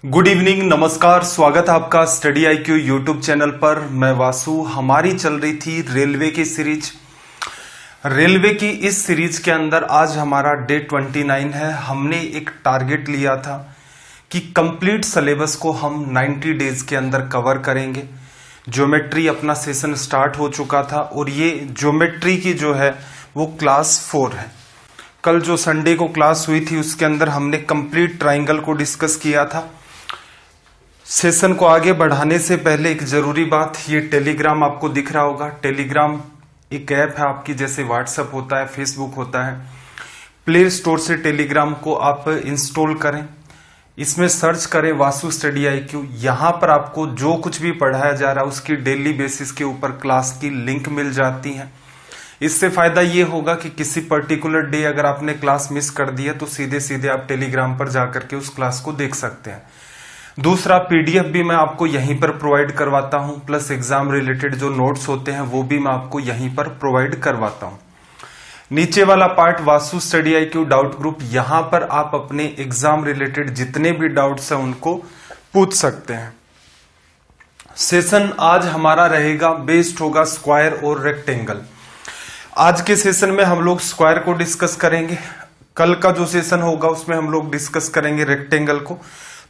Good evening, नमस्कार, स्वागत है आपका स्टडी IQ यूट्यूब चैनल पर। मैं वासु। हमारी चल रही थी रेलवे की सीरीज। रेलवे की इस सीरीज के अंदर आज हमारा डे 29 है। हमने एक टारगेट लिया था कि कंप्लीट सिलेबस को हम 90 डेज के अंदर कवर करेंगे। ज्योमेट्री अपना सेशन स्टार्ट हो चुका था और ये ज्योमेट्री की जो है वो क्लास 4 है। कल जो संडे को क्लास हुई थी उसके अंदर हमने कंप्लीट ट्राइंगल को डिस्कस किया था। सेशन को आगे बढ़ाने से पहले एक जरूरी बात, ये टेलीग्राम आपको दिख रहा होगा। टेलीग्राम एक ऐप है आपकी, जैसे व्हाट्सएप होता है, फेसबुक होता है। प्ले स्टोर से टेलीग्राम को आप इंस्टॉल करें, इसमें सर्च करें वासु स्टडी IQ। यहां पर आपको जो कुछ भी पढ़ाया जा रहा है उसकी डेली बेसिस के ऊपर क्लास की लिंक मिल जाती है। इससे फायदा ये होगा कि किसी पर्टिकुलर डे अगर आपने क्लास मिस कर दी है तो सीधे सीधे आप टेलीग्राम पर जाकर के उस क्लास को देख सकते हैं। दूसरा, PDF भी मैं आपको यहीं पर प्रोवाइड करवाता हूं, प्लस एग्जाम रिलेटेड जो नोट्स होते हैं वो भी मैं आपको यहीं पर प्रोवाइड करवाता हूं। नीचे वाला part Vasu study IQ doubt group, यहां पर आप अपने एग्जाम रिलेटेड जितने भी डाउट्स हैं उनको पूछ सकते हैं। सेशन आज हमारा रहेगा, बेस्ड होगा स्क्वायर और रेक्टेंगल। आज के सेशन में हम लोग स्क्वायर को डिस्कस करेंगे। कल का जो सेशन होगा उसमें हम लोग डिस्कस करेंगे रेक्टेंगल को।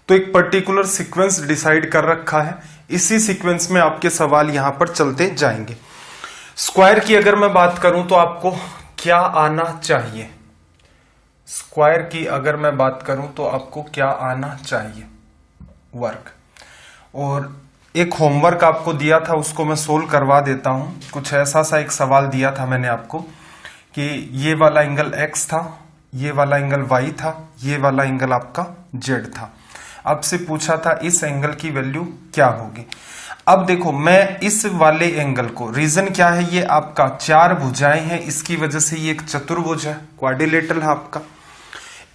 तो एक पर्टिकुलर सीक्वेंस डिसाइड कर रखा है, इसी सीक्वेंस में आपके सवाल यहां पर चलते जाएंगे। स्क्वायर की अगर मैं बात करूं तो आपको क्या आना चाहिए? स्क्वायर की अगर मैं बात करूं तो आपको क्या आना चाहिए? वर्क। और एक होमवर्क आपको दिया था उसको मैं सोल्व करवा देता हूं। कुछ ऐसा सा एक सवाल दिया था मैंने आपको कि ये वाला एंगल X था, ये वाला एंगल Y था, ये वाला एंगल आपका Z था। आपसे पूछा था इस एंगल की वैल्यू क्या होगी। अब देखो, मैं इस वाले एंगल को, रीजन क्या है, ये आपका 4 भुजाएं हैं, इसकी वजह से ये एक चतुर्भुज है, क्वाड्रिलेटरल है आपका।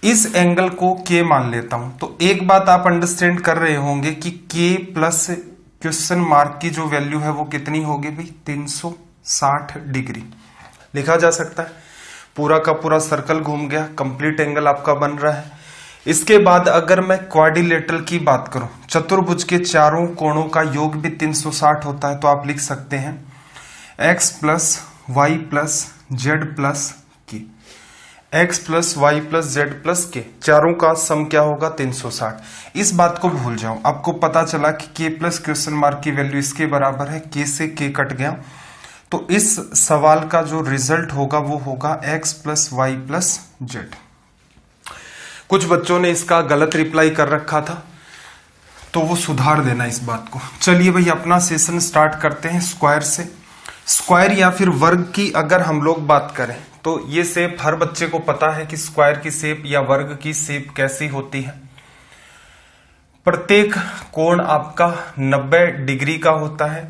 इस एंगल को K मान लेता हूं। तो एक बात आप अंडरस्टैंड कर रहे होंगे कि K प्लस क्वेश्चन मार्क की जो वैल्यू है वो कितनी होगी भाई? 360 डिग्री लिखा जा सकता है। पूरा का पूरा सर्कल घूम गया, कंप्लीट एंगल आपका बन रहा है। इसके बाद अगर मैं क्वाड्रिलेटरल की बात करूं, चतुर्भुज के चारों कोणों का योग भी 360 होता है, तो आप लिख सकते हैं x plus y plus z plus k. X plus y plus z plus k, चारों का सम क्या होगा? 360। इस बात को भूल जाओ, आपको पता चला कि k प्लस क्वेश्चन मार्क की वैल्यू इसके बराबर है, k से k कट गया। तो इस सवाल का जो रिजल्ट होगा वो होगा x plus y plus z. कुछ बच्चों ने इसका गलत रिप्लाई कर रखा था, तो वो सुधार देना इस बात को। चलिए भाई अपना सेशन स्टार्ट करते हैं स्क्वायर से। स्क्वायर या फिर वर्ग की अगर हम लोग बात करें तो ये शेप हर बच्चे को पता है कि स्क्वायर की शेप या वर्ग की शेप कैसी होती है। प्रत्येक कोण आपका 90 डिग्री का होता है।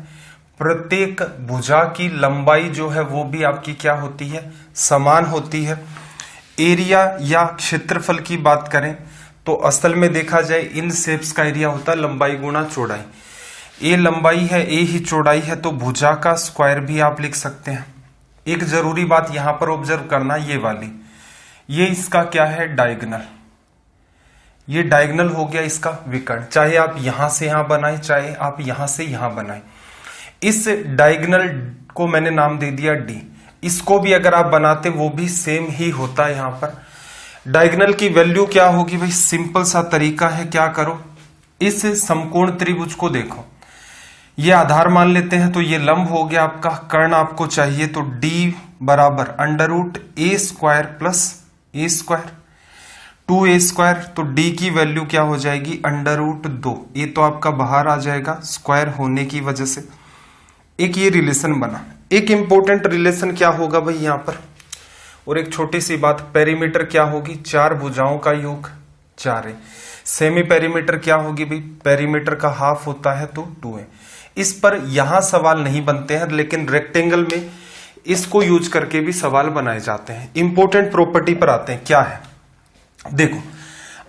प्रत्येक भुजा की लंबाई जो है वो भी आपकी क्या होती है? समान होती है। एरिया या क्षेत्रफल की बात करें तो असल में देखा जाए इन शेप्स का एरिया होता है लंबाई गुणा चौड़ाई। ए लंबाई है, ए ही चौड़ाई है, तो भुजा का स्क्वायर भी आप लिख सकते हैं। एक जरूरी बात यहां पर ऑब्जर्व करना, ये वाली, ये इसका क्या है? डायगोनल। ये डायगोनल हो गया इसका विकर्ण, चाहे आप यहां से यहां बनाए, चाहे आप यहां से यहां बनाए। इस डायगोनल को मैंने नाम दे दिया D। इसको भी अगर आप बनाते वो भी सेम ही होता है। यहां पर डायगोनल की वैल्यू क्या होगी भाई? सिंपल सा तरीका है, क्या करो, इस समकोण त्रिभुज को देखो, ये आधार मान लेते हैं, तो ये लंब हो गया आपका। कर्ण आपको चाहिए तो D बराबर under root A square plus A square, 2A square. तो D की वैल्यू क्या हो जाएगी? Under root 2। ये तो आपका बाहर आ जाएगा स्क्वायर होने की वजह से। एक ये रिलेशन बना। एक इंपॉर्टेंट रिलेशन क्या होगा भाई यहां पर, और एक छोटी सी बात, पेरीमीटर क्या होगी? 4 भुजाओं का योग 4 है। सेमी पेरीमीटर क्या होगी भाई? पेरीमीटर का हाफ होता है तो 2 है। इस पर यहां सवाल नहीं बनते हैं, लेकिन रेक्टेंगल में इसको यूज करके भी सवाल बनाए जाते हैं। इंपॉर्टेंट प्रॉपर्टी पर आते हैं, क्या है? देखो,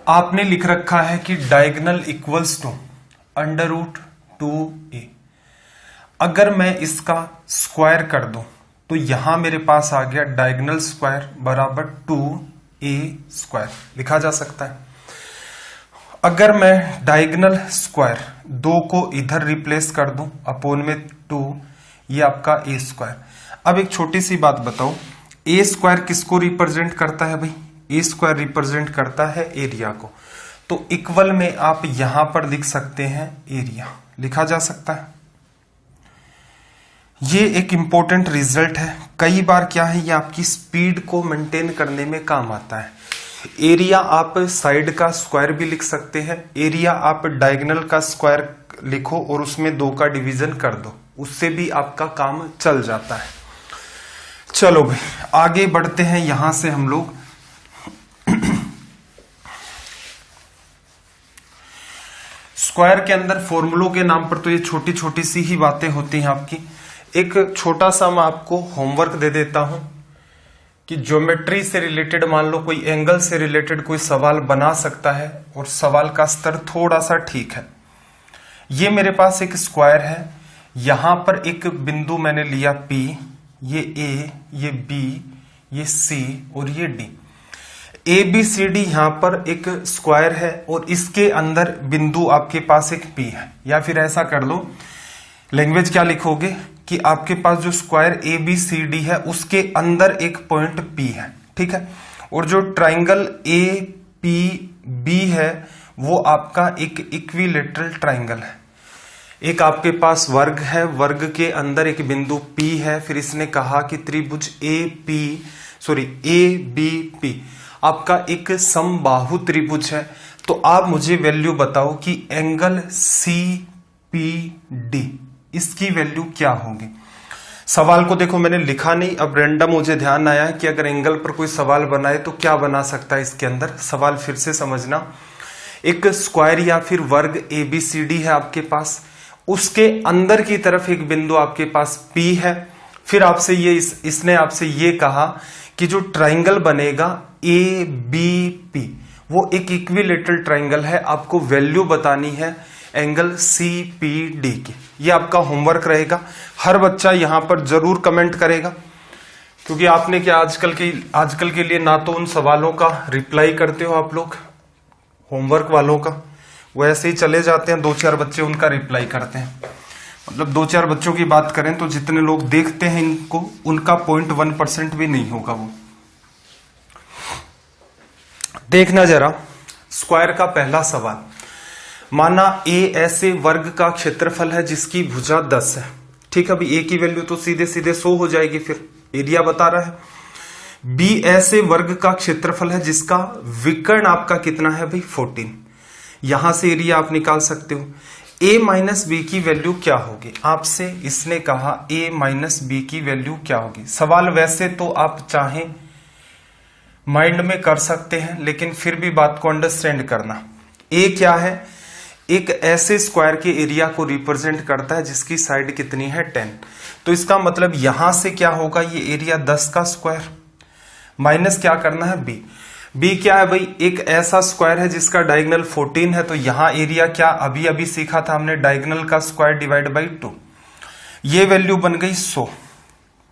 आपने लिख रखा है कि diagonal equals to under root 2a। अगर मैं इसका स्क्वायर कर दूं तो यहां मेरे पास आ गया डायगोनल स्क्वायर बराबर 2a स्क्वायर, लिखा जा सकता है। अगर मैं डायगोनल स्क्वायर 2 को इधर रिप्लेस कर दूं अपोन में 2, ये आपका ए स्क्वायर। अब एक छोटी सी बात बताओ, ए स्क्वायर किसको रिप्रेजेंट करता है भाई? ए स्क्वायर रिप्रेजेंट करता है एरिया को। तो इक्वल में आप यहां पर लिख सकते हैं एरिया, लिखा जा सकता है। ये एक इंपॉर्टेंट रिजल्ट है। कई बार क्या है, ये आपकी स्पीड को मेंटेन करने में काम आता है। एरिया आप साइड का स्क्वायर भी लिख सकते हैं, एरिया आप डायगोनल का स्क्वायर लिखो और उसमें 2 का डिवीजन कर दो, उससे भी आपका काम चल जाता है। चलो भाई आगे बढ़ते हैं। यहां से हम लोग स्क्वायर के अंदर फॉर्मूलों के नाम पर तो ये छोटी छोटी सी ही बातें होती हैं आपकी। एक छोटा सा मैं आपको होमवर्क दे देता हूं कि ज्योमेट्री से रिलेटेड मान लो कोई एंगल से रिलेटेड कोई सवाल बना सकता है और सवाल का स्तर थोड़ा सा ठीक है। ये मेरे पास एक स्क्वायर है, यहां पर एक बिंदु मैंने लिया P, ये A, ये B, ये C और ये D। ABCD यहां पर एक स्क्वायर है और इसके अंदर बिंदु आपके पास एक P है। या फिर ऐसा कर लो, लैंग्वेज क्या लिखोगे कि आपके पास जो स्क्वायर ABCD है उसके अंदर एक पॉइंट P है, ठीक है। और जो ट्राइंगल APB है वो आपका एक इक्विलेटरल ट्राइंगल है। एक आपके पास वर्ग है, वर्ग के अंदर एक बिंदु P है। फिर इसने कहा कि त्रिभुज ABP आपका एक समबाहु त्रिभुज है। तो आप मुझे वैल्यू बताओ कि एंगल CPD इसकी वैल्यू क्या होगी। सवाल को देखो मैंने लिखा नहीं, अब रैंडम मुझे ध्यान आया है कि अगर एंगल पर कोई सवाल बनाए तो क्या बना सकता है इसके अंदर। सवाल फिर से समझना, एक स्क्वायर या फिर वर्ग ABCD है आपके पास, उसके अंदर की तरफ एक बिंदु आपके पास P है। फिर आपसे इसने आपसे ये कहा कि जो ट्राइंगल बनेगा ABP वो एक इक्विलेटरल ट्राइंगल है, आपको वैल्यू बतानी है एंगल CPD की। ये आपका होमवर्क रहेगा। हर बच्चा यहां पर जरूर कमेंट करेगा, क्योंकि आपने क्या आजकल के लिए ना तो उन सवालों का रिप्लाई करते हो आप लोग, होमवर्क वालों का, वो ऐसे ही चले जाते हैं, 2-4 बच्चे उनका रिप्लाई करते हैं। मतलब 2-4 बच्चों की बात करें तो जितने लोग देखते हैं इनको, उनका 0.1% भी नहीं होगा वो। देखना जरा स्क्वायर का पहला सवाल। माना A ऐसे वर्ग का क्षेत्रफल है जिसकी भुजा 10 है, ठीक है। अभी A की वैल्यू तो सीधे 100 हो जाएगी, फिर एरिया बता रहा है। B ऐसे वर्ग का क्षेत्रफल है जिसका विकर्ण आपका कितना है भाई 14। यहां से एरिया आप निकाल सकते हो। A माइनस बी की वैल्यू क्या होगी, आपसे इसने कहा A माइनस बी की वैल्यू क्या होगी। सवाल वैसे तो आप चाहें माइंड में कर सकते हैं, लेकिन फिर भी बात को अंडरस्टैंड करना। A क्या है, एक ऐसे स्क्वायर के एरिया को रिप्रेजेंट करता है जिसकी साइड कितनी है 10। तो इसका मतलब यहां से क्या होगा, ये एरिया 10 का स्क्वायर माइनस क्या करना है B क्या है भाई, एक ऐसा स्क्वायर है जिसका डायगोनल 14 है। तो यहां एरिया क्या अभी सीखा था हमने, डायगोनल का स्क्वायर डिवाइड बाई 2। ये वैल्यू बन गई 100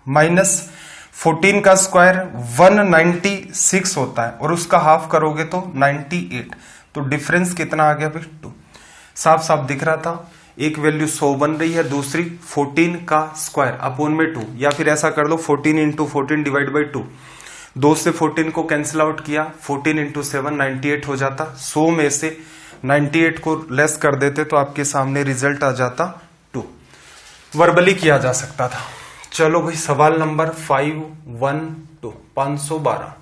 माइनस 14 का स्क्वायर 196 होता है और उसका हाफ करोगे तो 98। तो डिफरेंस कितना आ गया भाई 2। साफ साफ दिख रहा था, एक वैल्यू 100 बन रही है, दूसरी 14 का स्क्वायर अपोन में 2। या फिर ऐसा कर लो 14 इंटू 14 डिवाइड बाई 2। 2 से 14 को कैंसिल आउट किया, 14 इंटू 7 98 हो जाता। 100 में से 98 को लेस कर देते तो आपके सामने रिजल्ट आ जाता 2। वर्बली किया जा सकता था। चलो भाई सवाल नंबर 512 512।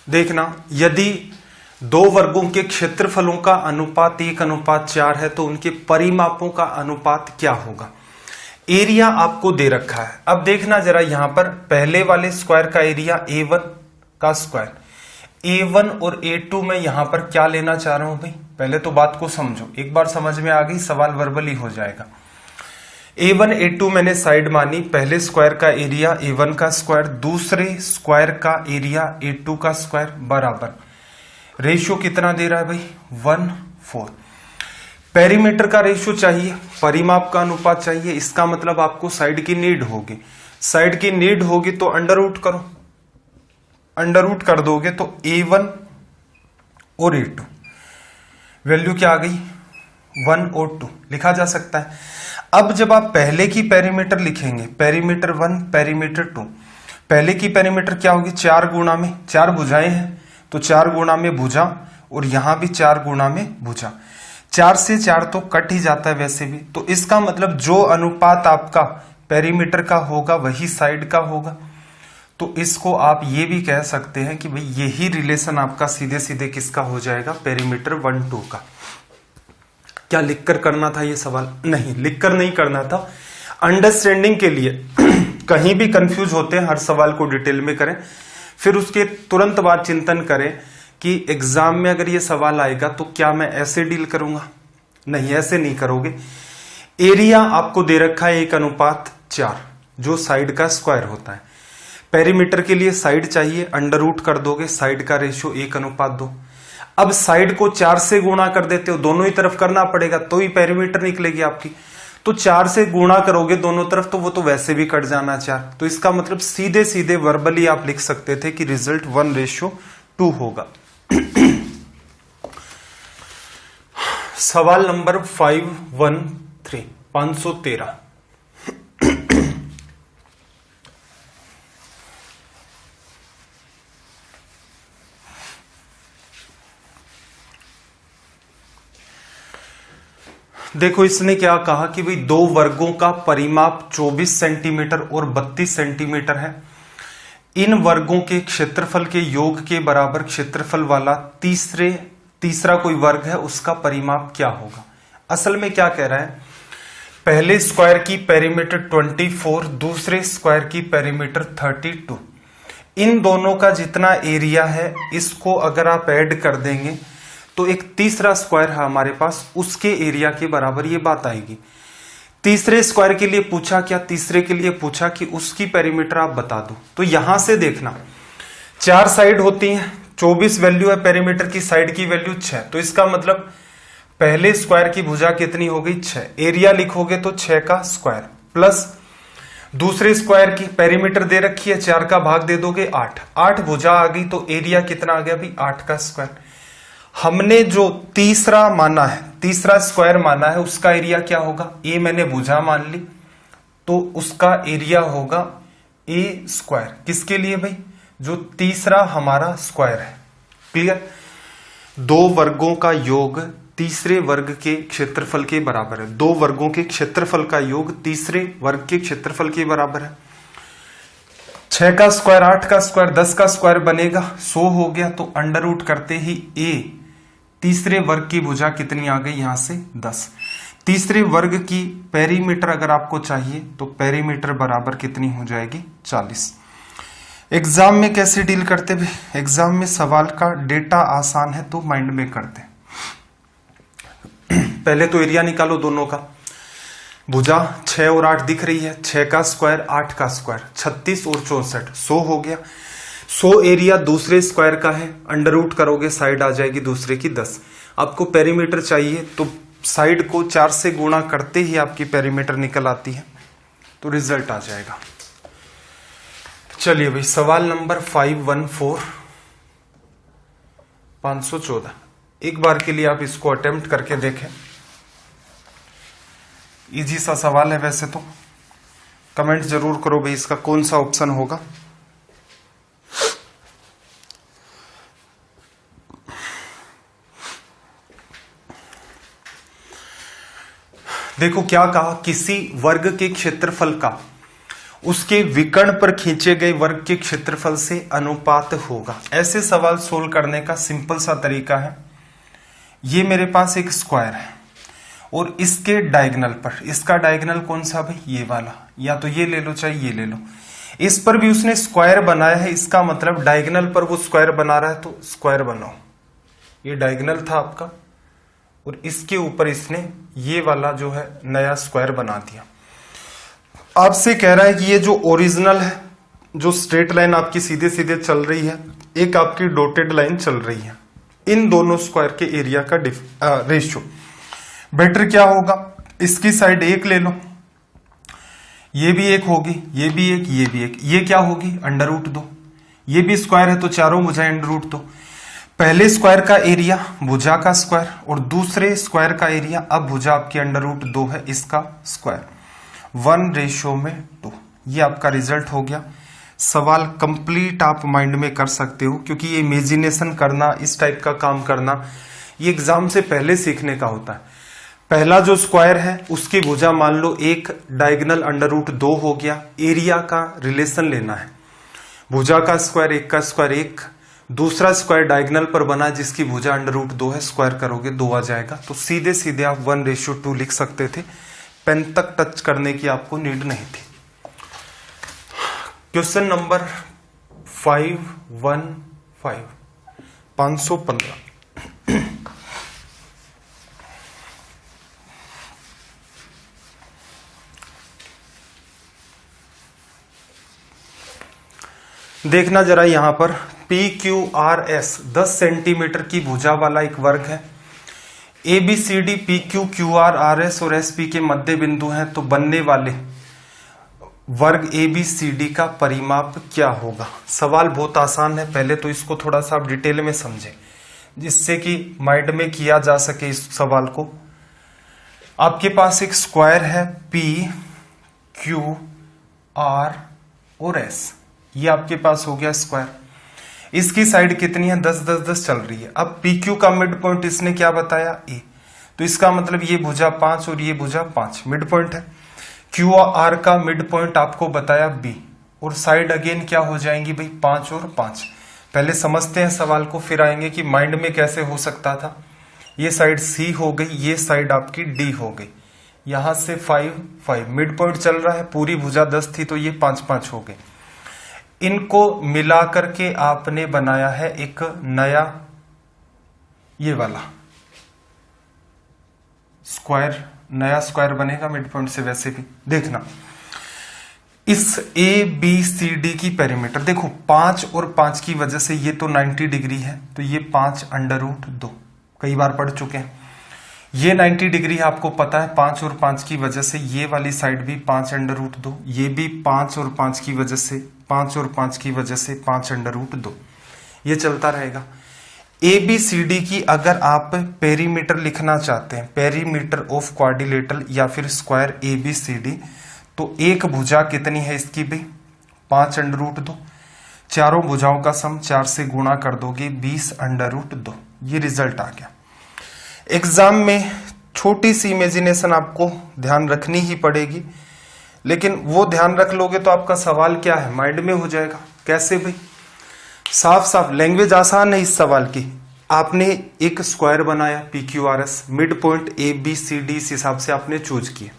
देखना, यदि 2 वर्गों के क्षेत्रफलों का अनुपात 1:4 है तो उनके परिमापों का अनुपात क्या होगा। एरिया आपको दे रखा है। अब देखना जरा, यहां पर पहले वाले स्क्वायर का एरिया A1 का स्क्वायर, A1 और A2 में यहां पर क्या लेना चाह रहा हूं भाई, पहले तो बात को समझो। एक बार समझ में आ गई, सवाल वर्बली हो जाएगा। A1 A2 मैंने साइड मानी, पहले स्क्वायर का एरिया A1 का स्क्वायर, दूसरे स्क्वायर का एरिया A2 का स्क्वायर बराबर, रेशियो कितना दे रहा है भाई 1:4। पेरीमीटर का रेशियो चाहिए, परिमाप का अनुपात चाहिए, इसका मतलब आपको साइड की नीड होगी। साइड की नीड होगी तो अंडर रूट करो, अंडर रूट कर दोगे तो A1 और A2 वैल्यू क्या आ गई 1 और 2 लिखा जा सकता है। अब जब आप पहले की पेरीमीटर लिखेंगे, पेरीमीटर 1 पेरीमीटर 2, पहले की पेरीमीटर क्या होगी 4 गुणा में, 4 भुजाएं हैं तो 4 गुणा में भुजा, और यहां भी 4 गुणा में भुजा, 4 से 4 तो कट ही जाता है वैसे भी, तो इसका मतलब जो अनुपात आपका पेरीमीटर का होगा वही साइड का होगा। तो इसको आप ये भी कह सकते हैं कि भाई यही रिलेशन आपका सीधे सीधे किसका हो जाएगा, पेरीमीटर 1 2 का। क्या लिखकर करना था ये सवाल? नहीं, लिखकर नहीं करना था, अंडरस्टैंडिंग के लिए। कहीं भी कंफ्यूज होते हैं, हर सवाल को डिटेल में करें, फिर उसके तुरंत बाद चिंतन करें कि एग्जाम में अगर ये सवाल आएगा तो क्या मैं ऐसे डील करूंगा। नहीं, ऐसे नहीं करोगे। एरिया आपको दे रखा है 1:4 जो साइड का स्क्वायर होता है। पेरीमीटर के लिए साइड चाहिए, अंडर रूट कर दोगे, साइड का रेशियो 1:2। अब साइड को 4 से गुणा कर देते हो, दोनों ही तरफ करना पड़ेगा तो ही पेरीमीटर निकलेगी आपकी। तो 4 से गुणा करोगे दोनों तरफ तो वो तो वैसे भी कट जाना 4, तो इसका मतलब सीधे सीधे वर्बली आप लिख सकते थे कि रिजल्ट 1:2 होगा। सवाल नंबर 513 देखो इसने क्या कहा कि भाई दो वर्गों का परिमाप 24 सेंटीमीटर और 32 सेंटीमीटर है। इन वर्गों के क्षेत्रफल के योग के बराबर क्षेत्रफल वाला तीसरा कोई वर्ग है, उसका परिमाप क्या होगा। असल में क्या कह रहा है, पहले स्क्वायर की पेरीमीटर 24, दूसरे स्क्वायर की पेरीमीटर 32, इन दोनों का जितना एरिया है इसको अगर आप ऐड कर देंगे तो एक तीसरा स्क्वायर है हमारे पास, उसके एरिया के बराबर ये बात आएगी। तीसरे स्क्वायर के लिए पूछा क्या, तीसरे के लिए पूछा कि उसकी पेरीमीटर आप बता दो। तो यहां से देखना 4 साइड होती हैं, 24 वैल्यू है पेरीमीटर की, साइड की वैल्यू 6, तो इसका मतलब पहले स्क्वायर की भुजा कितनी हो गई 6, एरिया लिखोगे तो 6 का स्क्वायर प्लस दूसरे स्क्वायर की पेरीमीटर दे रखी है, 4 का भाग दे दोगे 8 भुजा आ गई तो एरिया कितना आ गया भाई 8 का स्क्वायर। हमने जो तीसरा माना है, तीसरा स्क्वायर माना है, उसका एरिया क्या होगा, ए मैंने भुजा मान ली तो उसका एरिया होगा ए स्क्वायर। किसके लिए भाई, जो तीसरा हमारा स्क्वायर है। क्लियर, दो वर्गों का योग तीसरे वर्ग के क्षेत्रफल के बराबर है। दो वर्गों के क्षेत्रफल का योग तीसरे वर्ग के क्षेत्रफल के बराबर है। 6 का स्क्वायर 8 का स्क्वायर 10 का स्क्वायर बनेगा 100 हो गया, तो अंडर रूट करते ही ए तीसरे वर्ग की भुजा कितनी आ गई यहां से 10। तीसरे वर्ग की पेरीमीटर अगर आपको चाहिए तो पेरीमीटर बराबर कितनी हो जाएगी 40। एग्जाम में कैसे डील करते भी, एग्जाम में सवाल का डेटा आसान है तो माइंड में करते। पहले तो एरिया निकालो दोनों का, भुजा 6 और 8 दिख रही है, 6 का स्क्वायर 8 का स्क्वायर 36 और 64 100 हो गया। 100 एरिया दूसरे स्क्वायर का है, अंडर रूट करोगे साइड आ जाएगी दूसरे की 10। आपको पेरीमीटर चाहिए तो साइड को 4 से गुणा करते ही आपकी पेरीमीटर निकल आती है, तो रिजल्ट आ जाएगा। चलिए भाई सवाल नंबर 514 एक बार के लिए आप इसको अटेम्प्ट करके देखें। इजी सा सवाल है वैसे तो, कमेंट जरूर करो भाई इसका कौन सा ऑप्शन होगा। देखो क्या कहा, किसी वर्ग के क्षेत्रफल का उसके विकर्ण पर खींचे गए वर्ग के क्षेत्रफल से अनुपात होगा। ऐसे सवाल सोल्व करने का सिंपल सा तरीका है, ये मेरे पास एक स्क्वायर है और इसके डायगोनल पर, इसका डायगोनल कौन सा भाई ये वाला, या तो ये ले लो चाहे ये ले लो, इस पर भी उसने स्क्वायर बनाया है, इसका मतलब डायगोनल पर वो स्क्वायर बना रहा है तो स्क्वायर बनाओ। ये डायगोनल था आपका और इसके ऊपर इसने ये वाला जो है नया स्क्वायर बना दिया। आपसे कह रहा है कि ये जो ओरिजिनल है, जो स्ट्रेट लाइन आपकी सीधे सीधे चल रही है, एक आपकी डॉटेड लाइन चल रही है, इन दोनों स्क्वायर के एरिया का रेशियो। बेटर क्या होगा, इसकी साइड एक ले लो, ये भी एक होगी, ये भी एक, ये भी एक, ये क्या होगी अंडर रूट 2, ये भी स्क्वायर है तो चारों भुजाएं अंडर रूट 2। पहले स्क्वायर का एरिया भुजा का स्क्वायर और दूसरे स्क्वायर का एरिया, अब भुजा आपकी अंडर रूट 2 है, इसका स्क्वायर 1:2। ये आपका रिजल्ट हो गया। सवाल कंप्लीट आप माइंड में कर सकते हो, क्योंकि ये इमेजिनेशन करना, इस टाइप का काम करना, ये एग्जाम से पहले सीखने का होता है। पहला जो स्क्वायर है उसकी भुजा मान लो एक, डायगोनल अंडर रूट 2 हो गया, एरिया का रिलेशन लेना है, भुजा का स्क्वायर एक का स्क्वायर एक, दूसरा स्क्वायर डायगोनल पर बना जिसकी भुजा अंडर रूट 2 है, स्क्वायर करोगे 2 आ जाएगा। तो सीधे सीधे आप 1:2 लिख सकते थे, पेन तक टच करने की आपको नीड नहीं थी। Question number 515 515। देखना जरा यहां पर PQRS 10 सेंटीमीटर की भुजा वाला एक वर्ग है। ABCD PQQRRS और SP के मध्य बिंदु हैं, तो बनने वाले वर्ग ABCD का परिमाप क्या होगा। सवाल बहुत आसान है, पहले तो इसको थोड़ा सा आप डिटेल में समझें जिससे कि माइंड में किया जा सके इस सवाल को। आपके पास एक स्क्वायर है PQR और S, ये आपके पास हो गया स्क्वायर। इसकी साइड कितनी है 10 10 10 चल रही है। अब PQ का मिड पॉइंट इसने क्या बताया A, तो इसका मतलब ये भुजा 5 और ये भुजा 5 मिड पॉइंट है। QR का मिड पॉइंट आपको बताया B, और साइड अगेन क्या हो जाएंगी भाई 5 और 5। पहले समझते हैं सवाल को, फिर आएंगे कि माइंड में कैसे हो सकता था। ये साइड C हो गई, ये साइड आपकी D हो गई, यहां से 5 5 मिड पॉइंट चल रहा है, पूरी भुजा 10 थी तो ये 5 5 हो गए। इनको मिला करके आपने बनाया है एक नया ये वाला स्क्वायर, नया स्क्वायर बनेगा मिड पॉइंट से। वैसे भी देखना इस ABCD की पेरीमीटर देखो, 5 और 5 की वजह से ये तो 90 डिग्री है, तो ये 5 अंडर रूट 2 कई बार पढ़ चुके हैं। ये 90 डिग्री आपको पता है, 5 और 5 की वजह से ये वाली साइड भी 5 अंडर रूट 2, ये भी 5 और 5 की वजह से 5 और 5 की वजह से 5 अंडर रूट 2, ये चलता रहेगा। ABCD की अगर आप पेरीमीटर लिखना चाहते हैं, पेरीमीटर ऑफ क्वाड्रिलेटरल या फिर स्क्वायर ABCD, तो एक भुजा कितनी है इसकी भी 5 अंडर रूट 2, चारों भुजाओं का सम 4 से गुणा कर दोगे 20 अंडर रूट 2, ये रिजल्ट आ गया। एग्जाम में छोटी सी इमेजिनेशन आपको ध्यान रखनी ही पड़ेगी, लेकिन वो ध्यान रख लोगे तो आपका सवाल क्या है माइंड में हो जाएगा। कैसे भाई, साफ साफ लैंग्वेज आसान है इस सवाल की। आपने एक स्क्वायर बनाया PQRS, मिड पॉइंट ABCD इस हिसाब से आपने चूज किया।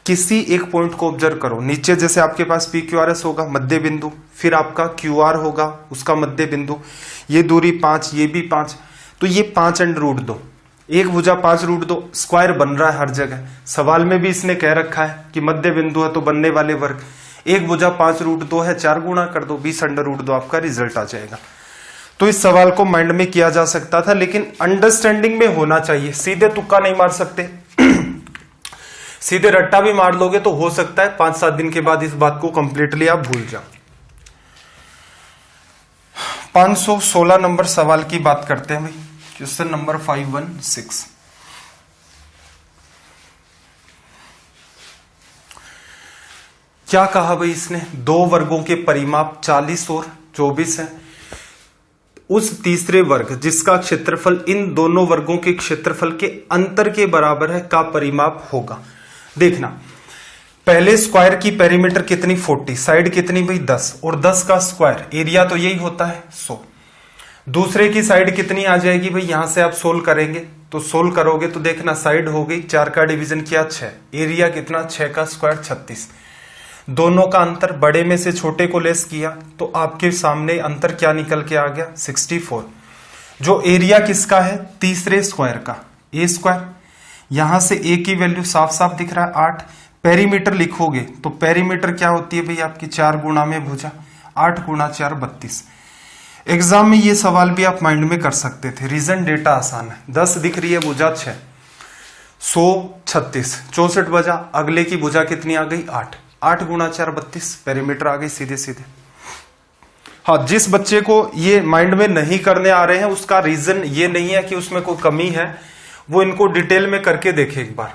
किसी एक पॉइंट को ऑब्जर्व करो, नीचे जैसे आपके पास PQRS होगा मध्य बिंदु, फिर आपका QR होगा उसका मध्य बिंदु, ये दूरी 5, ये भी 5, तो ये 5 अंडर रूट 2, एक भुजा 5 रूट 2, स्क्वायर बन रहा है हर जगह। सवाल में भी इसने कह रखा है कि मध्य बिंदु है तो बनने वाले वर्ग, एक भुजा 5 रूट 2 है, 4 गुणा कर दो 20 अंडर रूट 2, आपका रिजल्ट आ जाएगा। तो इस सवाल को माइंड में किया जा सकता था, लेकिन अंडरस्टैंडिंग में होना चाहिए, सीधे तुक्का नहीं मार सकते। सीधे रट्टा भी मार लोगे तो हो सकता है 5-7 दिन के बाद इस बात को कंप्लीटली आप भूल जाओ। 516 नंबर सवाल की बात करते हैं भाई, क्वेश्चन नंबर 516। क्या कहा भाई इसने, दो वर्गों के परिमाप 40 और 24 है। उस तीसरे वर्ग जिसका क्षेत्रफल इन दोनों वर्गों के क्षेत्रफल के अंतर के बराबर है का परिमाप होगा। देखना पहले स्क्वायर की पेरीमीटर कितनी 40, साइड कितनी भाई 10, और 10 का स्क्वायर एरिया तो यही होता है 100। दूसरे की साइड कितनी आ जाएगी भाई, यहां से आप सोल्व करेंगे तो सोल्व करोगे तो देखना साइड हो गई 4 का डिवीजन किया 6, एरिया कितना 6 का स्क्वायर 36। दोनों का अंतर बड़े में से छोटे को लेस किया तो आपके सामने अंतर क्या निकल के आ गया 64। जो एरिया किसका है तीसरे स्क्वायर का, ए स्क्वायर, यहां से ए की वैल्यू साफ साफ दिख रहा है 8। पेरीमीटर लिखोगे तो पेरीमीटर क्या होती है भाई आपकी 4 गुणा में भुजा, 8 गुणा 4 32। एग्जाम में ये सवाल भी आप माइंड में कर सकते थे, रीजन डेटा आसान है। 10 दिख रही है भुजा 6, 136, 64 बजा, अगले की भुजा कितनी आ गई 8, 8 गुणा 4 32, पेरीमीटर आ गई सीधे सीधे। हाँ, जिस बच्चे को ये माइंड में नहीं करने आ रहे हैं उसका रीजन ये नहीं है कि उसमें कोई कमी है, वो इनको डिटेल में करके देखे एक बार।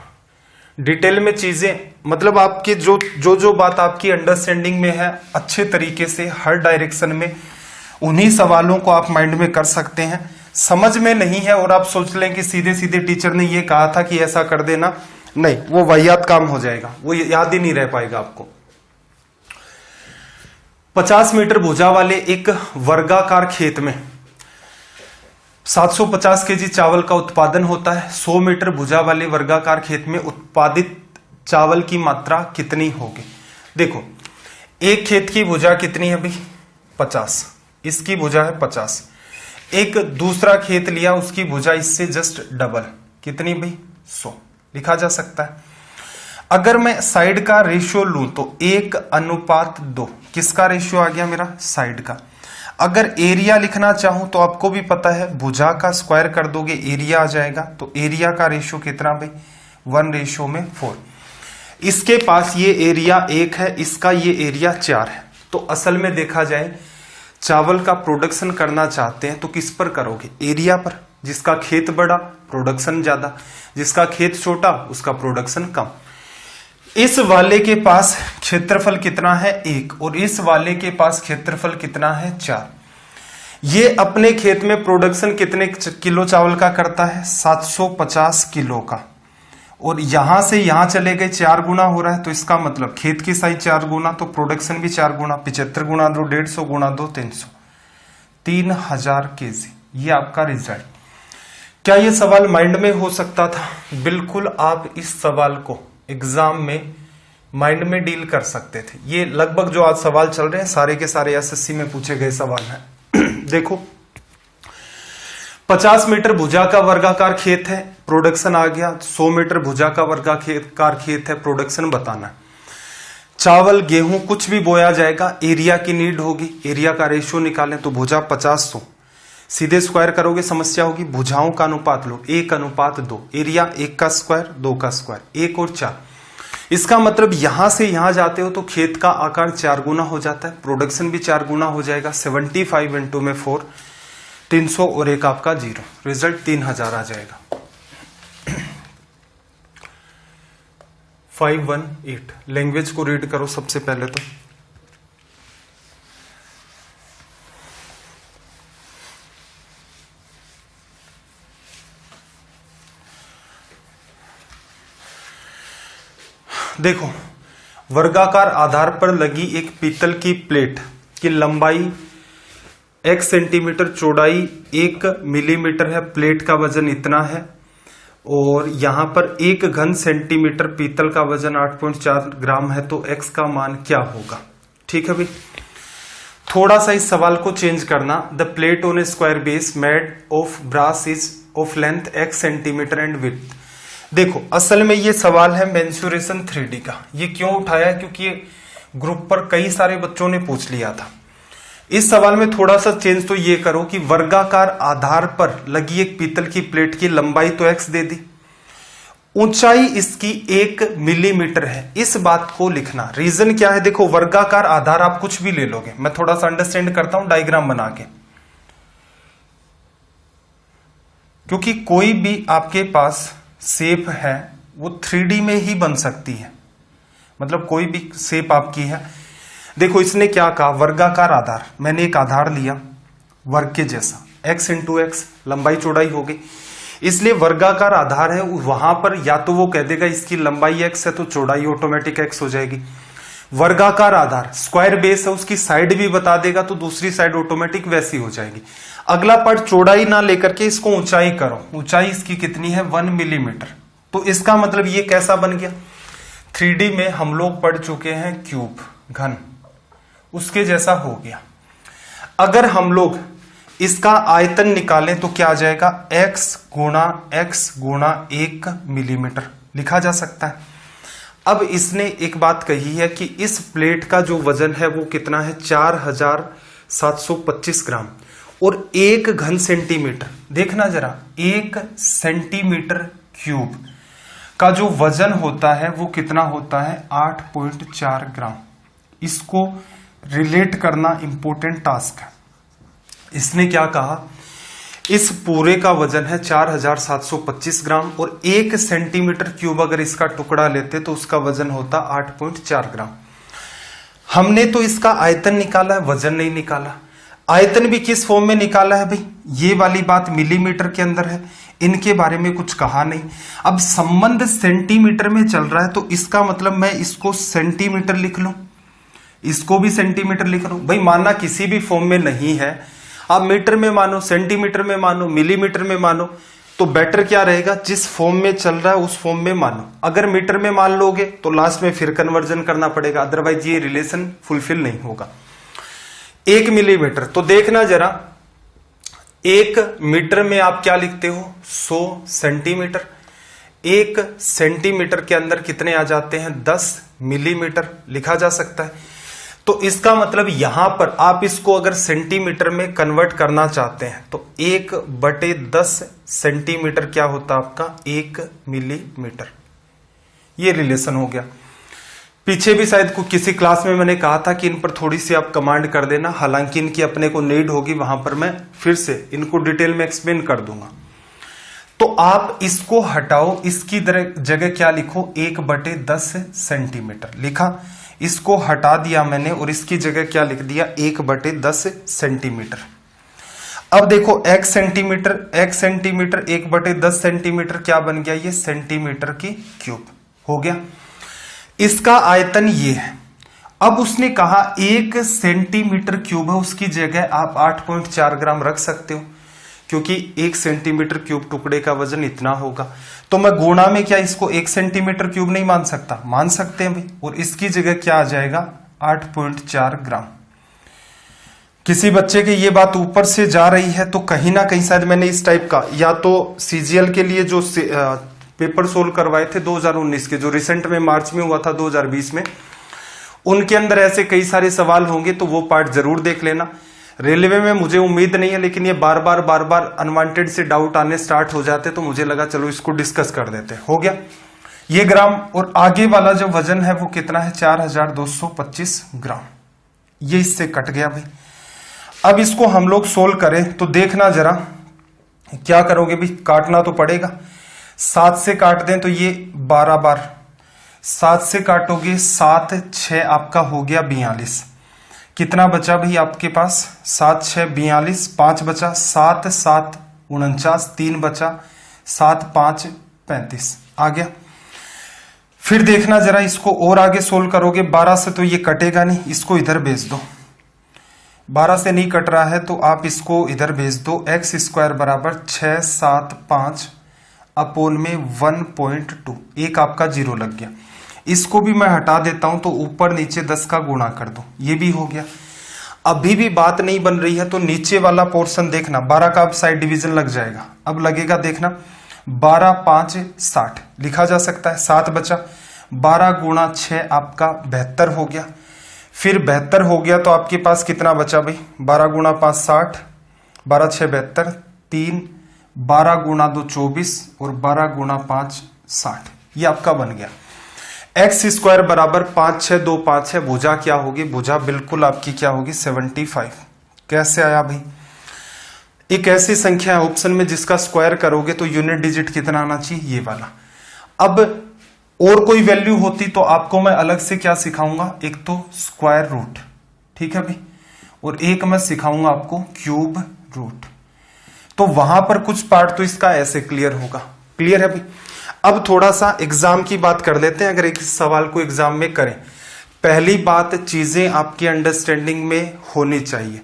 डिटेल में चीजें मतलब आपके जो बात आपकी अंडरस्टैंडिंग में है अच्छे तरीके से हर डायरेक्शन में, उन्हीं सवालों को आप माइंड में कर सकते हैं। समझ में नहीं है और आप सोच लें कि सीधे सीधे टीचर ने ये कहा था कि ऐसा कर देना, नहीं, वो वाहियात काम हो जाएगा, वो याद ही नहीं रह पाएगा आपको। 50 मीटर भुजा वाले एक वर्गाकार खेत में 750 केजी चावल का उत्पादन होता है। 100 मीटर भुजा वाले वर्गाकार खेत में उत्पादित चावल की मात्रा कितनी होगी? देखो, एक खेत की भुजा कितनी है भाई 50, इसकी भुजा है 50। एक दूसरा खेत लिया, उसकी भुजा इससे जस्ट डबल, कितनी भाई 100, लिखा जा सकता है। अगर मैं साइड का रेशियो लूं तो 1:2, किसका रेशियो आ गया मेरा? साइड का। अगर एरिया लिखना चाहूं तो आपको भी पता है भुजा का स्क्वायर कर दोगे एरिया आ जाएगा, तो एरिया का रेशियो कितना भाई 1:4। इसके पास ये एरिया 1 है, इसका ये एरिया 4 है। तो असल में देखा जाए चावल का प्रोडक्शन करना चाहते हैं तो किस पर करोगे? एरिया पर। जिसका खेत बड़ा प्रोडक्शन ज्यादा, जिसका खेत छोटा उसका प्रोडक्शन कम। इस वाले के पास क्षेत्रफल कितना है 1 और इस वाले के पास क्षेत्रफल कितना है 4। ये अपने खेत में प्रोडक्शन कितने किलो चावल का करता है? 750 किलो का। और यहां से यहां चले गए 4 गुना हो रहा है, तो इसका मतलब खेत की साइज 4 गुना तो प्रोडक्शन भी 4 गुना। 75 गुना 2 150 गुना 2 300, 3000 केजी। ये आपका रिजल्ट। क्या ये सवाल माइंड में हो सकता था? बिल्कुल, आप इस सवाल को एग्जाम में माइंड में डील कर सकते थे। ये लगभग जो आज सवाल चल रहे हैं सारे के सारे एसएससी में पूछे गए सवाल हैं। देखो, 50 मीटर भुजा का वर्गाकार खेत है, प्रोडक्शन आ गया। 100 मीटर भुजा का वर्गाकार खेत है, प्रोडक्शन बताना। चावल गेहूं कुछ भी बोया जाएगा, एरिया की नीड होगी, एरिया का रेशियो निकालें तो भुजा 50-100, सीधे स्क्वायर करोगे समस्या होगी। भुजाओं का अनुपात लो 1:2, एरिया 1 का स्क्वायर 2 का स्क्वायर 1 और 4। इसका मतलब यहां से यहां जाते हो तो खेत का आकार 4 गुना हो जाता है, प्रोडक्शन भी 4 गुना हो जाएगा। 75 × में 4, 300 और एक आपका 0, रिजल्ट 3000 आ जाएगा। 518। लैंग्वेज को रीड करो सबसे पहले तो। देखो, वर्गाकार आधार पर लगी एक पीतल की प्लेट की लंबाई 1 सेंटीमीटर, चौड़ाई 1 मिलीमीटर है, प्लेट का वजन इतना है और यहां पर 1 घन सेंटीमीटर पीतल का वजन 8.4 ग्राम है, तो x का मान क्या होगा? ठीक है भाई, थोड़ा सा इस सवाल को चेंज करना। The plate on a square base made of brass is of length x centimetre and width. देखो, असल में ये सवाल है मेंसुरेशन 3D का। ये क्यों उठाया? क्योंकि ये ग्रुप पर कई सारे बच्चों ने पूछ लिया था। इस सवाल में थोड़ा सा चेंज तो ये करो कि वर्गाकार आधार पर लगी एक पीतल की प्लेट की लंबाई तो x दे दी, ऊंचाई इसकी 1 मिलीमीटर है, इस बात को लिखना। रीजन क्या है? देखो, वर्गाकार आधार आप कुछ भी ले लोगे, मैं थोड़ा सा अंडरस्टैंड करता हूं डायग्राम बना के, क्योंकि कोई भी आपके पास शेप है वो 3D में ही बन सकती है। मतलब कोई भी शेप आपकी है। देखो, इसने क्या कहा? वर्गाकार आधार। मैंने एक आधार लिया वर्ग के जैसा, x × x, लंबाई चौड़ाई हो गई, इसलिए वर्गाकार आधार है। वहां पर या तो वो कह देगा इसकी लंबाई x है तो चौड़ाई ऑटोमेटिक x हो जाएगी। वर्गाकार आधार स्क्वायर बेस है, उसकी साइड भी बता देगा तो दूसरी साइड ऑटोमेटिक वैसी हो जाएगी। अगला पार्ट चौड़ाई ना लेकर के इसको ऊंचाई करो, ऊंचाई इसकी कितनी है 1 मिलीमीटर। तो इसका मतलब ये कैसा बन गया? 3D में हम लोग पढ़ चुके हैं क्यूब, घन, उसके जैसा हो गया। अगर हम लोग इसका आयतन निकालें तो क्या आ जाएगा? x गुणा 1 मिलीमीटर लिखा जा सकता है। अब इसने एक बात कही है कि इस प्लेट का जो वजन है वो कितना है? 4725 ग्राम और 1 घन सेंटीमीटर। देखना जरा, 1 सेंटीमीटर क्यूब का जो वजन होता है वो कितना होता है 8.4 ग्राम। इसको रिलेट करना इंपॉर्टेंट टास्क है। इसने क्या कहा, इस पूरे का वजन है 4725 ग्राम और 1 सेंटीमीटर क्यूब अगर इसका टुकड़ा लेते तो उसका वजन होता 8.4 ग्राम। हमने तो इसका आयतन निकाला है, वजन नहीं निकाला। आयतन भी किस फॉर्म में निकाला है भाई, ये वाली बात मिलीमीटर के अंदर है, इनके बारे में कुछ कहा नहीं। अब संबंध सेंटीमीटर में चल रहा है तो इसका मतलब मैं इसको सेंटीमीटर लिख लूं, इसको भी सेंटीमीटर लिख लूं। भाई मानना किसी भी फॉर्म में नहीं है, आप मीटर में मानो, सेंटीमीटर में मानो, मिलीमीटर में मानो, तो बेटर क्या रहेगा, जिस फॉर्म में चल रहा है उस फॉर्म में मानो। अगर मीटर में मान लोगे तो लास्ट में फिर कन्वर्जन करना पड़ेगा, अदरवाइज ये रिलेशन फुलफिल नहीं होगा। 1 मिलीमीटर, तो देखना जरा 1 मीटर में आप क्या लिखते हो 100 सेंटीमीटर। 1 सेंटीमीटर के अंदर कितने आ जाते हैं 10 मिलीमीटर लिखा जा सकता है। तो इसका मतलब यहां पर आप इसको अगर सेंटीमीटर में कन्वर्ट करना चाहते हैं तो 1/10 सेंटीमीटर क्या होता है आपका 1 मिलीमीटर। ये रिलेशन हो गया। पीछे भी शायद किसी क्लास में मैंने कहा था कि इन पर थोड़ी सी आप कमांड कर देना, हालांकि इनकी अपने को नीड होगी, वहां पर मैं फिर से इनको डिटेल में एक्सप्लेन कर दूंगा। तो आप इसको हटाओ, इसकी जगह क्या लिखो 1/10 सेंटीमीटर लिखा, इसको हटा दिया मैंने और इसकी जगह क्या लिख दिया 1/10 सेंटीमीटर। अब देखो x सेंटीमीटर 1/10 सेंटीमीटर क्या बन गया, ये सेंटीमीटर की क्यूब हो गया। इसका आयतन ये है। अब उसने कहा 1 सेंटीमीटर क्यूब है, उसकी जगह आप 8.4 ग्राम रख सकते हो क्योंकि 1 सेंटीमीटर क्यूब टुकड़े का वजन इतना होगा। तो मैं गुणा में क्या इसको 1 सेंटीमीटर क्यूब नहीं मान सकता, मान सकते हैं भाई, और इसकी जगह क्या आ जाएगा 8.4 ग्राम। किसी बच्चे की ये बात ऊपर से जा रही है तो कहीं ना कहीं शायद मैंने इस टाइप का, या तो सीजीएल के लिए जो पेपर सोल्व करवाए थे 2019 के, जो रिसेंट में मार्च में हुआ था 2020 में, उनके अंदर ऐसे कई सारे सवाल होंगे तो वो पार्ट जरूर देख लेना। रेलवे में मुझे उम्मीद नहीं है, लेकिन ये बार बार अनवांटेड से डाउट आने स्टार्ट हो जाते तो मुझे लगा चलो इसको डिस्कस कर देते। हो गया ये ग्राम, और आगे वाला जो वजन है वो कितना है 4225 ग्राम। ये इससे कट गया भाई। अब इसको हम लोग सोल्व करें तो देखना जरा क्या करोगे भाई, काटना तो पड़ेगा। 7 से काट दें तो ये 12 बार, 7 से काटोगे 7 6 आपका हो गया 42। कितना बचा भाई आपके पास 7 6 42, 5 बचा, 7 7 49, 3 बचा, 7 5 35 आ गया। फिर देखना जरा इसको और आगे सोल्व करोगे, 12 से तो ये कटेगा नहीं, इसको इधर भेज दो। 12 से नहीं कट रहा है तो आप इसको इधर भेज दो। x स्क्वायर बराबर 675 अपोन में 1.2, एक आपका 0 लग गया। इसको भी मैं हटा देता हूं तो ऊपर नीचे 10 का गुणा कर दो, ये भी हो गया। अभी भी बात नहीं बन रही है तो नीचे वाला पोर्शन देखना, 12 का अब साइड डिवीजन लग जाएगा। अब लगेगा देखना 12 5 60 लिखा जा सकता है, 7 बचा, 12 गुणा 6 आपका 72 हो गया। फिर 72 हो गया तो आपके पास कितना बचा भाई, 12 गुणा 5 60, 12 6 72, 3, 12 गुणा 2 24 और 12 गुणा 5 60, ये आपका बन गया। x स्क्वायर बराबर 5 6 2 5 है, भुजा क्या होगी, भुजा बिल्कुल आपकी क्या होगी 75। कैसे आया भाई, एक ऐसी संख्या है ऑप्शन में जिसका स्क्वायर करोगे तो यूनिट डिजिट कितना आना चाहिए, ये वाला। अब और कोई वैल्यू होती तो आपको मैं अलग से क्या सिखाऊंगा, एक तो स्क्वायर रूट, ठीक है भाई, और एक मैं सिखाऊंगा आपको क्यूब रूट। तो वहां पर कुछ पार्ट तो इसका ऐसे क्लियर होगा। क्लियर है भाई। अब थोड़ा सा एग्जाम की बात कर लेते हैं। अगर एक सवाल को एग्जाम में करें, पहली बात चीजें आपकी अंडरस्टैंडिंग में होनी चाहिए।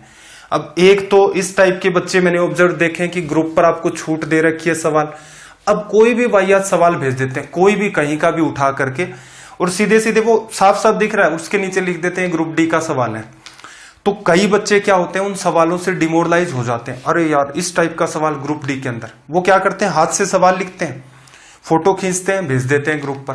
अब एक तो इस टाइप के बच्चे मैंने ऑब्जर्व देखे कि ग्रुप पर आपको छूट दे रखी है सवाल, अब कोई भी वाहियात सवाल भेज देते हैं, कोई भी कहीं का भी उठा करके, और सीधे सीधे वो साफ साफ दिख रहा है उसके नीचे लिख देते हैं ग्रुप डी का सवाल है। तो कई बच्चे क्या होते हैं उन सवालों से डिमोरलाइज हो जाते हैं, अरे यार इस टाइप का सवाल ग्रुप डी के अंदर। वो क्या करते हैं, हाथ से सवाल लिखते हैं, फोटो खींचते हैं, भेज देते हैं ग्रुप पर,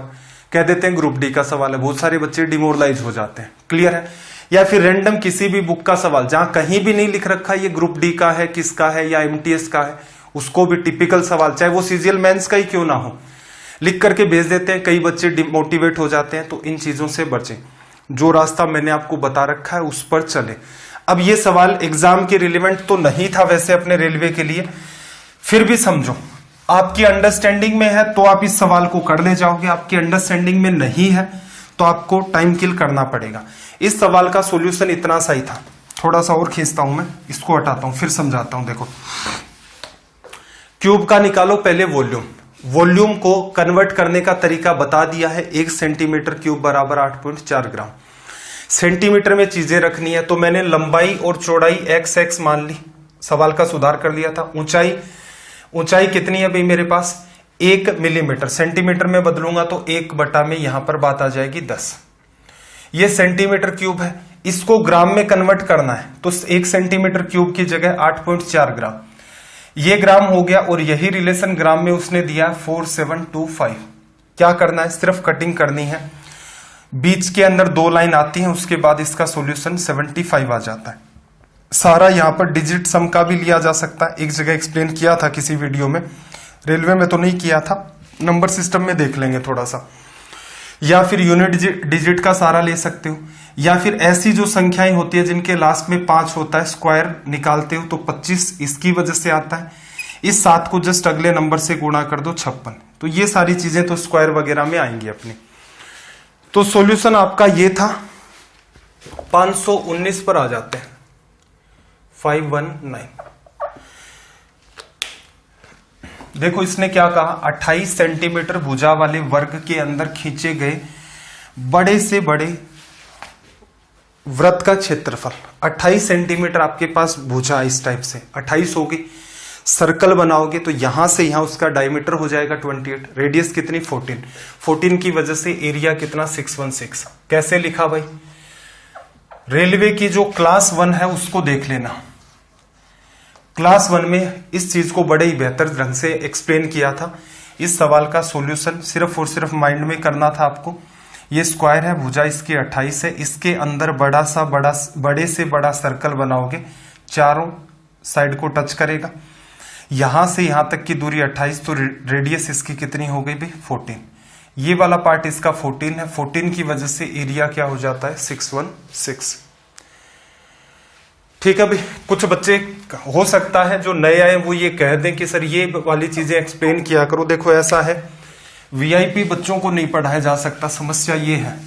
कह देते हैं ग्रुप डी का सवाल है। बहुत सारे बच्चे डिमोरलाइज हो जाते हैं। क्लियर है। या फिर रैंडम किसी भी बुक का सवाल जहां कहीं भी नहीं लिख रखा ये ग्रुप डी का है, किसका है, या एमटीएस का है, उसको भी टिपिकल सवाल, चाहे वो सीजीएल मेंस का ही क्यों ना हो, लिख करके भेज देते हैं, कई बच्चे डिमोटिवेट हो जाते हैं। तो इन चीजों से बचें, जो रास्ता मैंने आपको बता रखा है उस पर चले। अब ये सवाल एग्जाम के रिलेवेंट तो नहीं था वैसे अपने रेलवे के लिए, फिर भी समझो, आपकी अंडरस्टैंडिंग में है तो आप इस सवाल को कर ले जाओगे, आपकी अंडरस्टैंडिंग में नहीं है तो आपको टाइम किल करना पड़ेगा। इस सवाल का सॉल्यूशन इतना सा ही था, थोड़ा सा और खींचता हूं मैं, इसको हटाता हूं फिर समझाता हूं। देखो, क्यूब का निकालो पहले वॉल्यूम, वॉल्यूम को कन्वर्ट करने का तरीका बता दिया है। 1 सेंटीमीटर क्यूब बराबर 8.4 ग्राम। सेंटीमीटर में चीजें रखनी है तो मैंने लंबाई और चौड़ाई x मान ली, सवाल का सुधार कर लिया था। ऊंचाई कितनी है भाई मेरे पास, 1 मिलीमीटर, सेंटीमीटर में बदलूंगा तो 1 बटा में यहां पर बात आ जाएगी 10। ये सेंटीमीटर क्यूब है, इसको ग्राम में कन्वर्ट करना है तो 1 सेंटीमीटर क्यूब की जगह 8.4 ग्राम, ये ग्राम हो गया। और यही रिलेशन ग्राम में उसने दिया 4725। क्या करना है, सिर्फ कटिंग करनी है, बीच के अंदर 2 लाइन आती हैं, उसके बाद इसका सॉल्यूशन 75 आ जाता है। सारा यहां पर डिजिट सम का भी लिया जा सकता है, एक जगह एक्सप्लेन किया था किसी वीडियो में, रेलवे में तो नहीं किया था, नंबर सिस्टम में देख लेंगे थोड़ा सा। या फिर यूनिट डिजिट का सहारा ले सकते हो, या फिर ऐसी जो संख्याएं होती है जिनके लास्ट में 5 होता है, स्क्वायर निकालते हो तो 25 इसकी वजह से आता है। इस 7 को जस्ट अगले नंबर से गुणा कर दो 56। तो ये सारी चीजें तो स्क्वायर वगैरह में आएंगी अपनी। तो सॉल्यूशन आपका ये था, 519 पर आ जाते हैं, 519। देखो इसने क्या कहा, 28 सेंटीमीटर भुजा वाले वर्ग के अंदर खींचे गए बड़े से बड़े वृत्त का क्षेत्रफल। 28 सेंटीमीटर आपके पास भुजा इस टाइप से 28 होगी, सर्कल बनाओगे तो यहां से यहां उसका डायमीटर हो जाएगा 28, रेडियस कितनी 14 की वजह से एरिया कितना 616। कैसे लिखा भाई, रेलवे की जो क्लास 1 है उसको देख लेना, क्लास 1 में इस चीज को बड़े ही बेहतर ढंग से एक्सप्लेन किया था। इस सवाल का सॉल्यूशन सिर्फ और सिर्फ माइंड में करना था आपको। ये स्क्वायर है, भुजा इसकी 28 है, इसके अंदर बड़े से बड़ा सर्कल बनाओगे, चारों साइड को टच करेगा, यहां से यहां तक की दूरी 28, तो रेडियस इसकी कितनी हो गई भाई 14। ये वाला पार्ट इसका 14 है, 14 की वजह से एरिया क्या हो जाता है 616। ठीक है भाई, कुछ बच्चे हो सकता है जो नए आए वो ये कह दें कि सर ये वाली चीजें एक्सप्लेन किया करो। देखो ऐसा है, वीआईपी बच्चों को नहीं पढ़ाया जा सकता, समस्या ये है,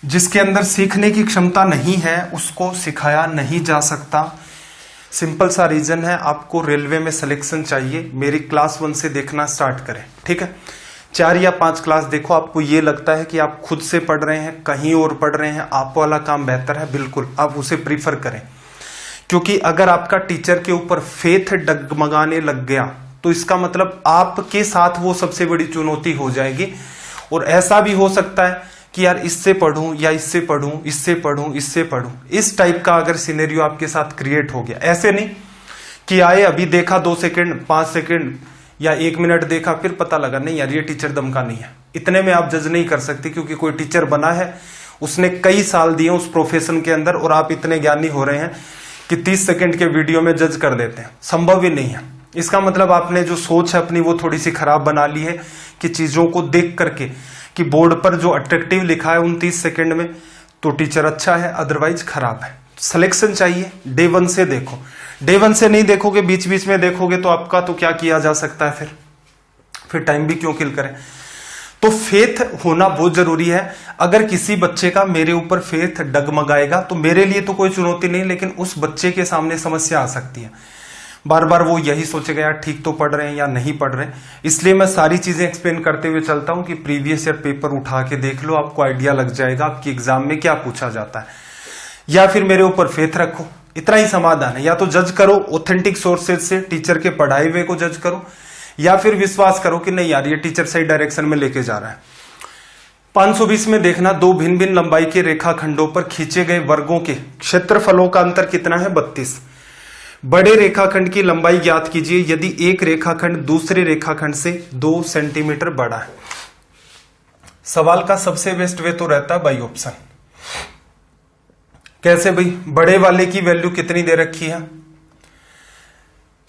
जिसके अंदर सीखने की क्षमता नहीं है उसको सिखाया नहीं जा सकता। सिंपल सा रीजन है, आपको रेलवे में सिलेक्शन चाहिए, मेरी क्लास 1 से देखना स्टार्ट करें। ठीक है, 4 या 5 क्लास देखो, आपको ये लगता है कि आप खुद से पढ़ रहे हैं, कहीं और पढ़ रहे हैं, आप वाला काम बेहतर है, बिल्कुल आप उसे प्रीफर करें। क्योंकि अगर आपका टीचर के ऊपर फेथ डगमगाने लग गया तो इसका मतलब आपके साथ वो सबसे बड़ी चुनौती हो जाएगी। और ऐसा भी हो सकता है कि यार इससे पढ़ूं या इससे पढ़ूं, इससे पढ़ूं, इससे पढ़ूं, इस टाइप का अगर सिनेरियो आपके साथ क्रिएट हो गया। ऐसे नहीं कि आए अभी देखा 2 सेकेंड 5 सेकेंड या 1 मिनट देखा, फिर पता लगा नहीं यार ये टीचर दम का नहीं है। इतने में आप जज नहीं कर सकते, क्योंकि कोई टीचर बना है, उसने कई साल दिए उस प्रोफेशन के अंदर, और आप इतने ज्ञानी हो रहे हैं कि 30 सेकंड के वीडियो में जज कर देते हैं, संभव ही नहीं है। इसका मतलब आपने जो सोच है अपनी वो थोड़ी सी खराब बना ली है, कि चीजों को देख करके कि बोर्ड पर जो अट्रैक्टिव लिखा है 29 सेकंड में तो टीचर अच्छा है, अदरवाइज खराब है। सिलेक्शन चाहिए, डे 1 से देखो। डे 1 से नहीं देखोगे, बीच बीच में देखोगे तो आपका तो क्या किया जा सकता है, फिर टाइम भी क्यों किल करें। तो फेथ होना बहुत जरूरी है। अगर किसी बच्चे का मेरे ऊपर फेथ डगमगाएगा तो मेरे लिए तो कोई चुनौती नहीं, लेकिन उस बच्चे के सामने समस्या आ सकती है। बार बार वो यही सोचेगा यार ठीक तो पढ़ रहे हैं या नहीं पढ़ रहे हैं। इसलिए मैं सारी चीजें एक्सप्लेन करते हुए चलता हूं कि प्रीवियस ईयर पेपर उठा के देख लो, आपको आइडिया लग जाएगा आपकी एग्जाम में क्या पूछा जाता है। या फिर मेरे ऊपर फेथ रखो, इतना ही समाधान है। या तो जज करो ऑथेंटिक सोर्सेज से, टीचर के पढ़ाए हुए को जज करो, या फिर विश्वास करो कि नहीं यार ये टीचर सही डायरेक्शन में लेके जा रहा है। 520 में देखना, 2 भिन्न भिन्न लंबाई के रेखाखंडों पर खींचे गए वर्गों के क्षेत्रफलों का अंतर कितना है 32। बड़े रेखाखंड की लंबाई ज्ञात कीजिए यदि एक रेखाखंड दूसरे रेखाखंड से 2 सेंटीमीटर बड़ा है। सवाल का सबसे बेस्ट वे तो रहता है बाई ऑप्शन। कैसे भाई, बड़े वाले की वैल्यू कितनी दे रखी है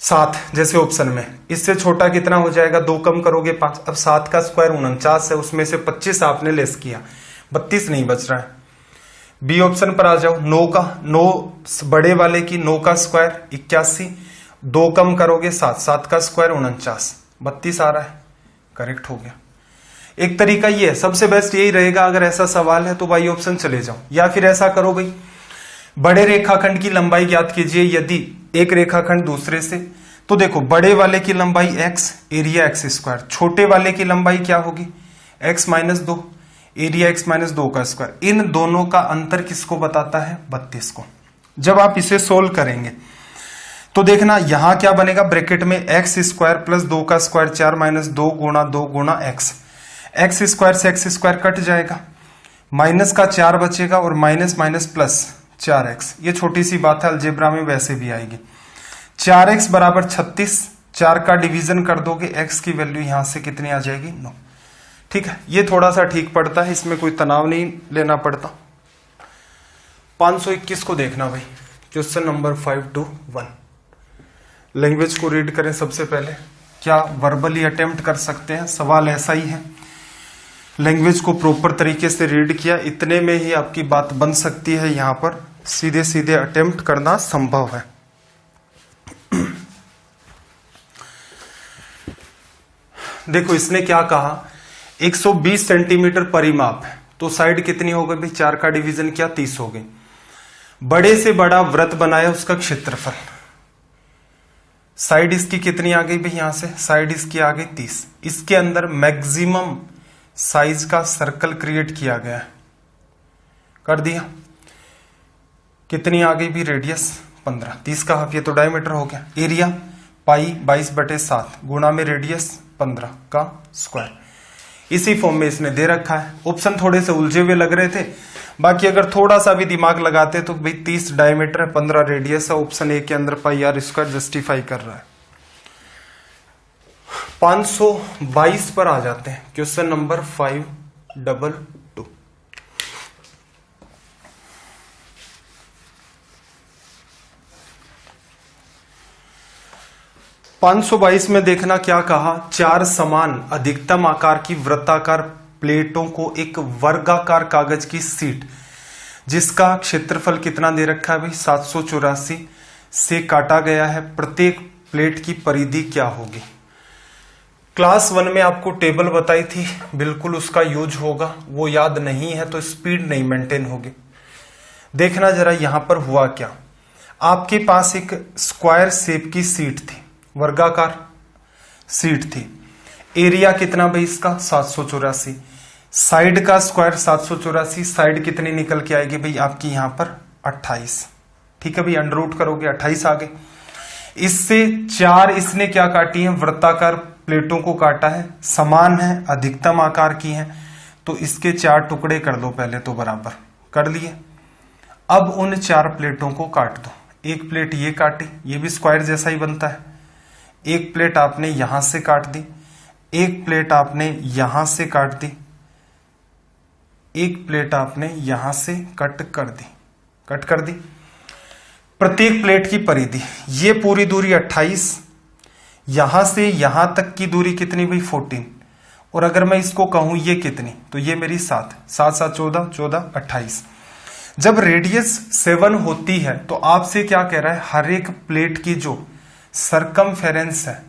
7, जैसे ऑप्शन में। इससे छोटा कितना हो जाएगा, 2 कम करोगे 5। अब 7 का स्क्वायर 49 है, उसमें से 25 आपने लेस किया, 32 नहीं बच रहा है। बी ऑप्शन पर आ जाओ, 9 बड़े वाले की 9 का स्क्वायर 81, 2 कम करोगे 7, 7 का स्क्वायर 49, 32 आ रहा है, करेक्ट हो गया। एक तरीका ये है, सबसे बेस्ट यही रहेगा अगर ऐसा सवाल है तो वाई ऑप्शन चले जाओ, या फिर ऐसा करो भाई, बड़े रेखाखंड की लंबाई ज्ञात कीजिए यदि एक रेखाखंड दूसरे से। तो देखो बड़े वाले की लंबाई x, एरिया x स्क्वायर, छोटे वाले की लंबाई क्या होगी, x minus 2, area x minus 2 का स्क्वायर। इन दोनों का अंतर किसको बताता है, 32 को। जब आप इसे सोल्व करेंगे तो देखना यहां क्या बनेगा, ब्रैकेट में x स्क्वायर प्लस 2 का स्क्वायर 4 माइनस 2 गुणा 2 गुणा x, x स्क्वायर से x स्क्वायर कट जाएगा, माइनस का 4 बचेगा और माइनस माइनस प्लस 4x। ये छोटी सी बात है, अलजेब्रा में वैसे भी आएगी। 4x बराबर 36, 4 का डिवीजन कर दोगे, x की वैल्यू यहां से कितनी आ जाएगी, 9। ठीक है, ये थोड़ा सा ठीक पड़ता है, इसमें कोई तनाव नहीं लेना पड़ता। 521 को देखना भाई, क्वेश्चन नंबर 521। लैंग्वेज को रीड करें सबसे पहले, क्या वर्बली अटेम्प्ट कर सकते हैं, सवाल ऐसा ही है। लैंग्वेज को प्रॉपर तरीके से रीड किया, इतने में ही आपकी बात बन सकती है, यहां पर सीधे सीधे अटेम्प्ट करना संभव है। देखो इसने क्या कहा, 120 सेंटीमीटर परिमाप है, तो साइड कितनी हो गई भाई, 4 का डिवीजन किया 30 हो गई। बड़े से बड़ा वृत्त बनाया, उसका क्षेत्रफल, साइड इसकी कितनी आ गई भाई, यहां से साइड इसकी आ गई 30। इसके अंदर मैक्सिमम साइज का सर्कल क्रिएट किया गया है, कर दिया। कितनी आ गई भी, रेडियस 15, 30 का हाफ, ये तो डायमीटर हो गया। एरिया पाई 22/7 गुणा में रेडियस 15 का स्क्वायर। इसी फॉर्म में इसने दे रखा है। ऑप्शन थोड़े से उलझे हुए लग रहे थे, बाकी अगर थोड़ा सा भी दिमाग लगाते तो भाई 30 डायमीटर है, 15 रेडियस है, ऑप्शन ए के अंदर पाई आर स्क्वायर जस्टिफाई कर रहा है। 522 पर आ जाते हैं, क्वेश्चन नंबर 522। 522 में देखना क्या कहा, 4 समान अधिकतम आकार की वृत्ताकार प्लेटों को एक वर्गाकार कागज की सीट जिसका क्षेत्रफल कितना दे रखा है भाई, 784 से काटा गया है, प्रत्येक प्लेट की परिधि क्या होगी। क्लास 1 में आपको टेबल बताई थी, बिल्कुल उसका यूज होगा, वो याद नहीं है तो स्पीड नहीं मेंटेन होगी। देखना जरा यहां पर हुआ क्या, आपके पास एक स्क्वायर शेप की सीट थी, वर्गाकार सीट थी, एरिया कितना भाई इसका 784, साइड का स्क्वायर 784, साइड कितनी निकल के आएगी भाई आपकी यहां पर 28। ठीक है भाई, अंडर रूट करोगे 28 आ गए। इससे 4 इसने क्या काटी है, वृत्ताकार प्लेटों को काटा है, समान है, अधिकतम आकार की है, तो इसके 4 टुकड़े कर दो पहले तो, बराबर कर लिए। अब उन 4 प्लेटों को काट दो, एक प्लेट ये काटी, ये भी स्क्वायर जैसा ही बनता है, एक प्लेट आपने यहां से काट दी, एक प्लेट आपने यहां से काट दी, एक प्लेट आपने यहां से कट कर दी। प्रत्येक प्लेट की परिधि, ये पूरी दूरी 28, यहां से यहां तक की दूरी कितनी भाई 14, और अगर मैं इसको कहूं ये कितनी, तो ये मेरी 7, 7 7 14 14 28। जब रेडियस 7 होती है तो आपसे क्या कह रहा है, हर एक प्लेट की जो सरकमफेरेंस है,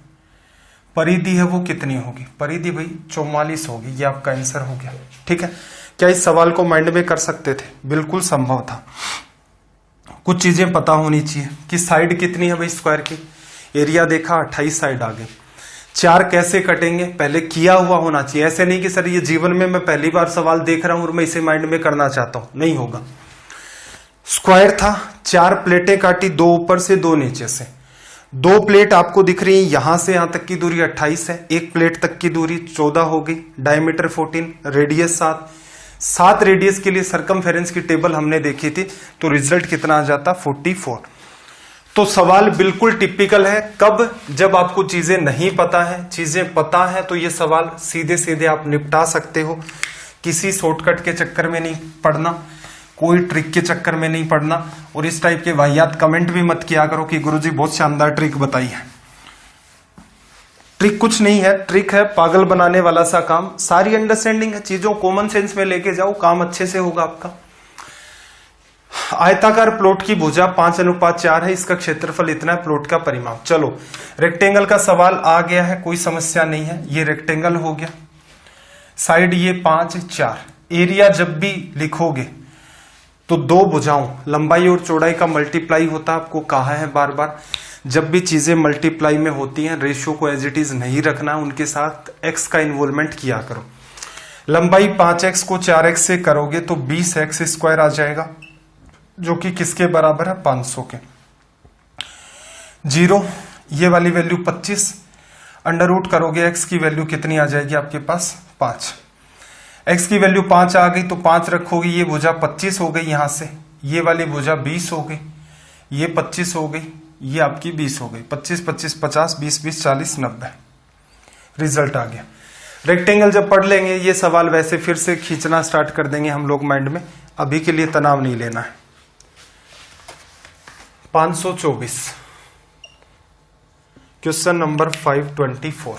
परिधि है, वो कितनी होगी, परिधि भाई 44 होगी। ये आपका आंसर हो गया। ठीक है, क्या इस सवाल को माइंड में कर सकते थे, बिल्कुल संभव था। कुछ चीजें पता होनी चाहिए कि साइड कितनी है भाई स्क्वायर की, एरिया देखा 28, साइड आ गई। 4 कैसे कटेंगे, पहले किया हुआ होना चाहिए, ऐसे नहीं कि सर ये जीवन में मैं पहली बार सवाल देख रहा हूं और मैं इसे माइंड में करना चाहता हूं, नहीं होगा। स्क्वायर था, 4 प्लेटें काटी, 2 ऊपर से 2 नीचे से, 2 प्लेट आपको दिख रही है, यहां से यहां तक की दूरी 28 है, एक प्लेट तक की दूरी 14 हो गई, डायमीटर 14, रेडियस 7 रेडियस के लिए सरकमफेरेंस की टेबल हमने देखी थी, तो रिजल्ट कितना आ जाता 44। तो सवाल बिल्कुल टिपिकल है, कब, जब आपको चीजें नहीं पता है, चीजें पता है तो ये सवाल सीधे सीधे आप निपटा सकते हो, किसी शॉर्टकट के चक्कर में नहीं पड़ना, कोई ट्रिक के चक्कर में नहीं पड़ना। और इस टाइप के वाहियात कमेंट भी मत किया करो कि गुरुजी बहुत शानदार ट्रिक बताई है। ट्रिक कुछ नहीं है, ट्रिक है पागल बनाने वाला सा काम। सारी अंडरस्टैंडिंग है, चीजों कॉमन सेंस में लेके जाओ, काम अच्छे से होगा आपका। आयताकार प्लॉट की भुजा 5:4 है, इसका क्षेत्रफल इतना है, प्लॉट का परिमाप। चलो रेक्टेंगल का सवाल आ गया है, कोई समस्या नहीं है। ये रेक्टेंगल हो गया, साइड ये 5, 4। एरिया जब भी लिखोगे तो दो भुजाओं लंबाई और चौड़ाई का मल्टीप्लाई होता है, आपको कहा है बार बार। जब भी चीजें मल्टीप्लाई में होती हैं रेशियो को एज इट इज नहीं रखना, उनके साथ एक्स का इन्वॉल्वमेंट किया करो। लंबाई 5x को 4x से करोगे तो 20x² आ जाएगा, जो कि किसके बराबर है, 500 के। 0 ये वाली वैल्यू 25, अंडर रूट करोगे x की वैल्यू कितनी आ जाएगी आपके पास, 5। x की वैल्यू 5 आ गई तो 5 रखोगे, ये भुजा 25 हो गई, यहां से ये वाली भुजा 20 हो गई, ये 25 हो गई, ये आपकी 20 हो गई। 25 25 50, 20 20 40 90 रिजल्ट आ गया। रेक्टेंगल जब पढ़ लेंगे ये सवाल वैसे फिर से खींचना स्टार्ट कर देंगे हम लोग माइंड में, अभी के लिए तनाव नहीं लेना है। 524 क्वेश्चन नंबर 524।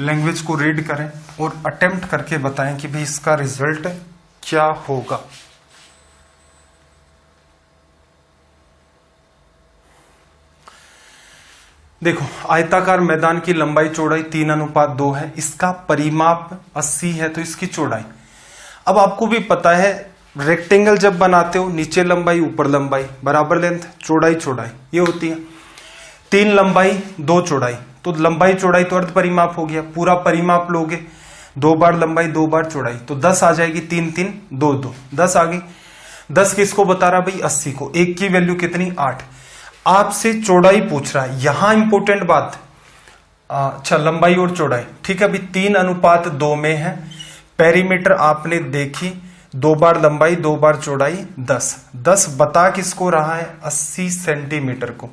लैंग्वेज को रीड करें और अटेम्प्ट करके बताएं कि भाई इसका रिजल्ट क्या होगा। देखो आयताकार मैदान की लंबाई चौड़ाई 3:2 है, इसका परिमाप 80 है, तो इसकी चौड़ाई। अब आपको भी पता है रेक्टेंगल जब बनाते हो नीचे लंबाई ऊपर लंबाई बराबर लेंथ, चौड़ाई चौड़ाई ये होती है। 3 लंबाई 2 चौड़ाई, तो लंबाई चौड़ाई तो अर्ध परिमाप हो गया, पूरा परिमाप लोगे 2 बार लंबाई 2 बार चौड़ाई, तो 10 आ जाएगी। 3 3 2 2 10 आ गई। 10 किसको बता रहा भाई, 80 को। 1 की वैल्यू कितनी, 8। आपसे चौड़ाई पूछ रहा है, यहां इंपोर्टेंट बात, अच्छा लंबाई और चौड़ाई ठीक है। अभी 3:2 में है, पेरीमीटर आपने देखी, 2 बार लंबाई 2 बार चौड़ाई 10। 10 बता किसको रहा है, 80 सेंटीमीटर को।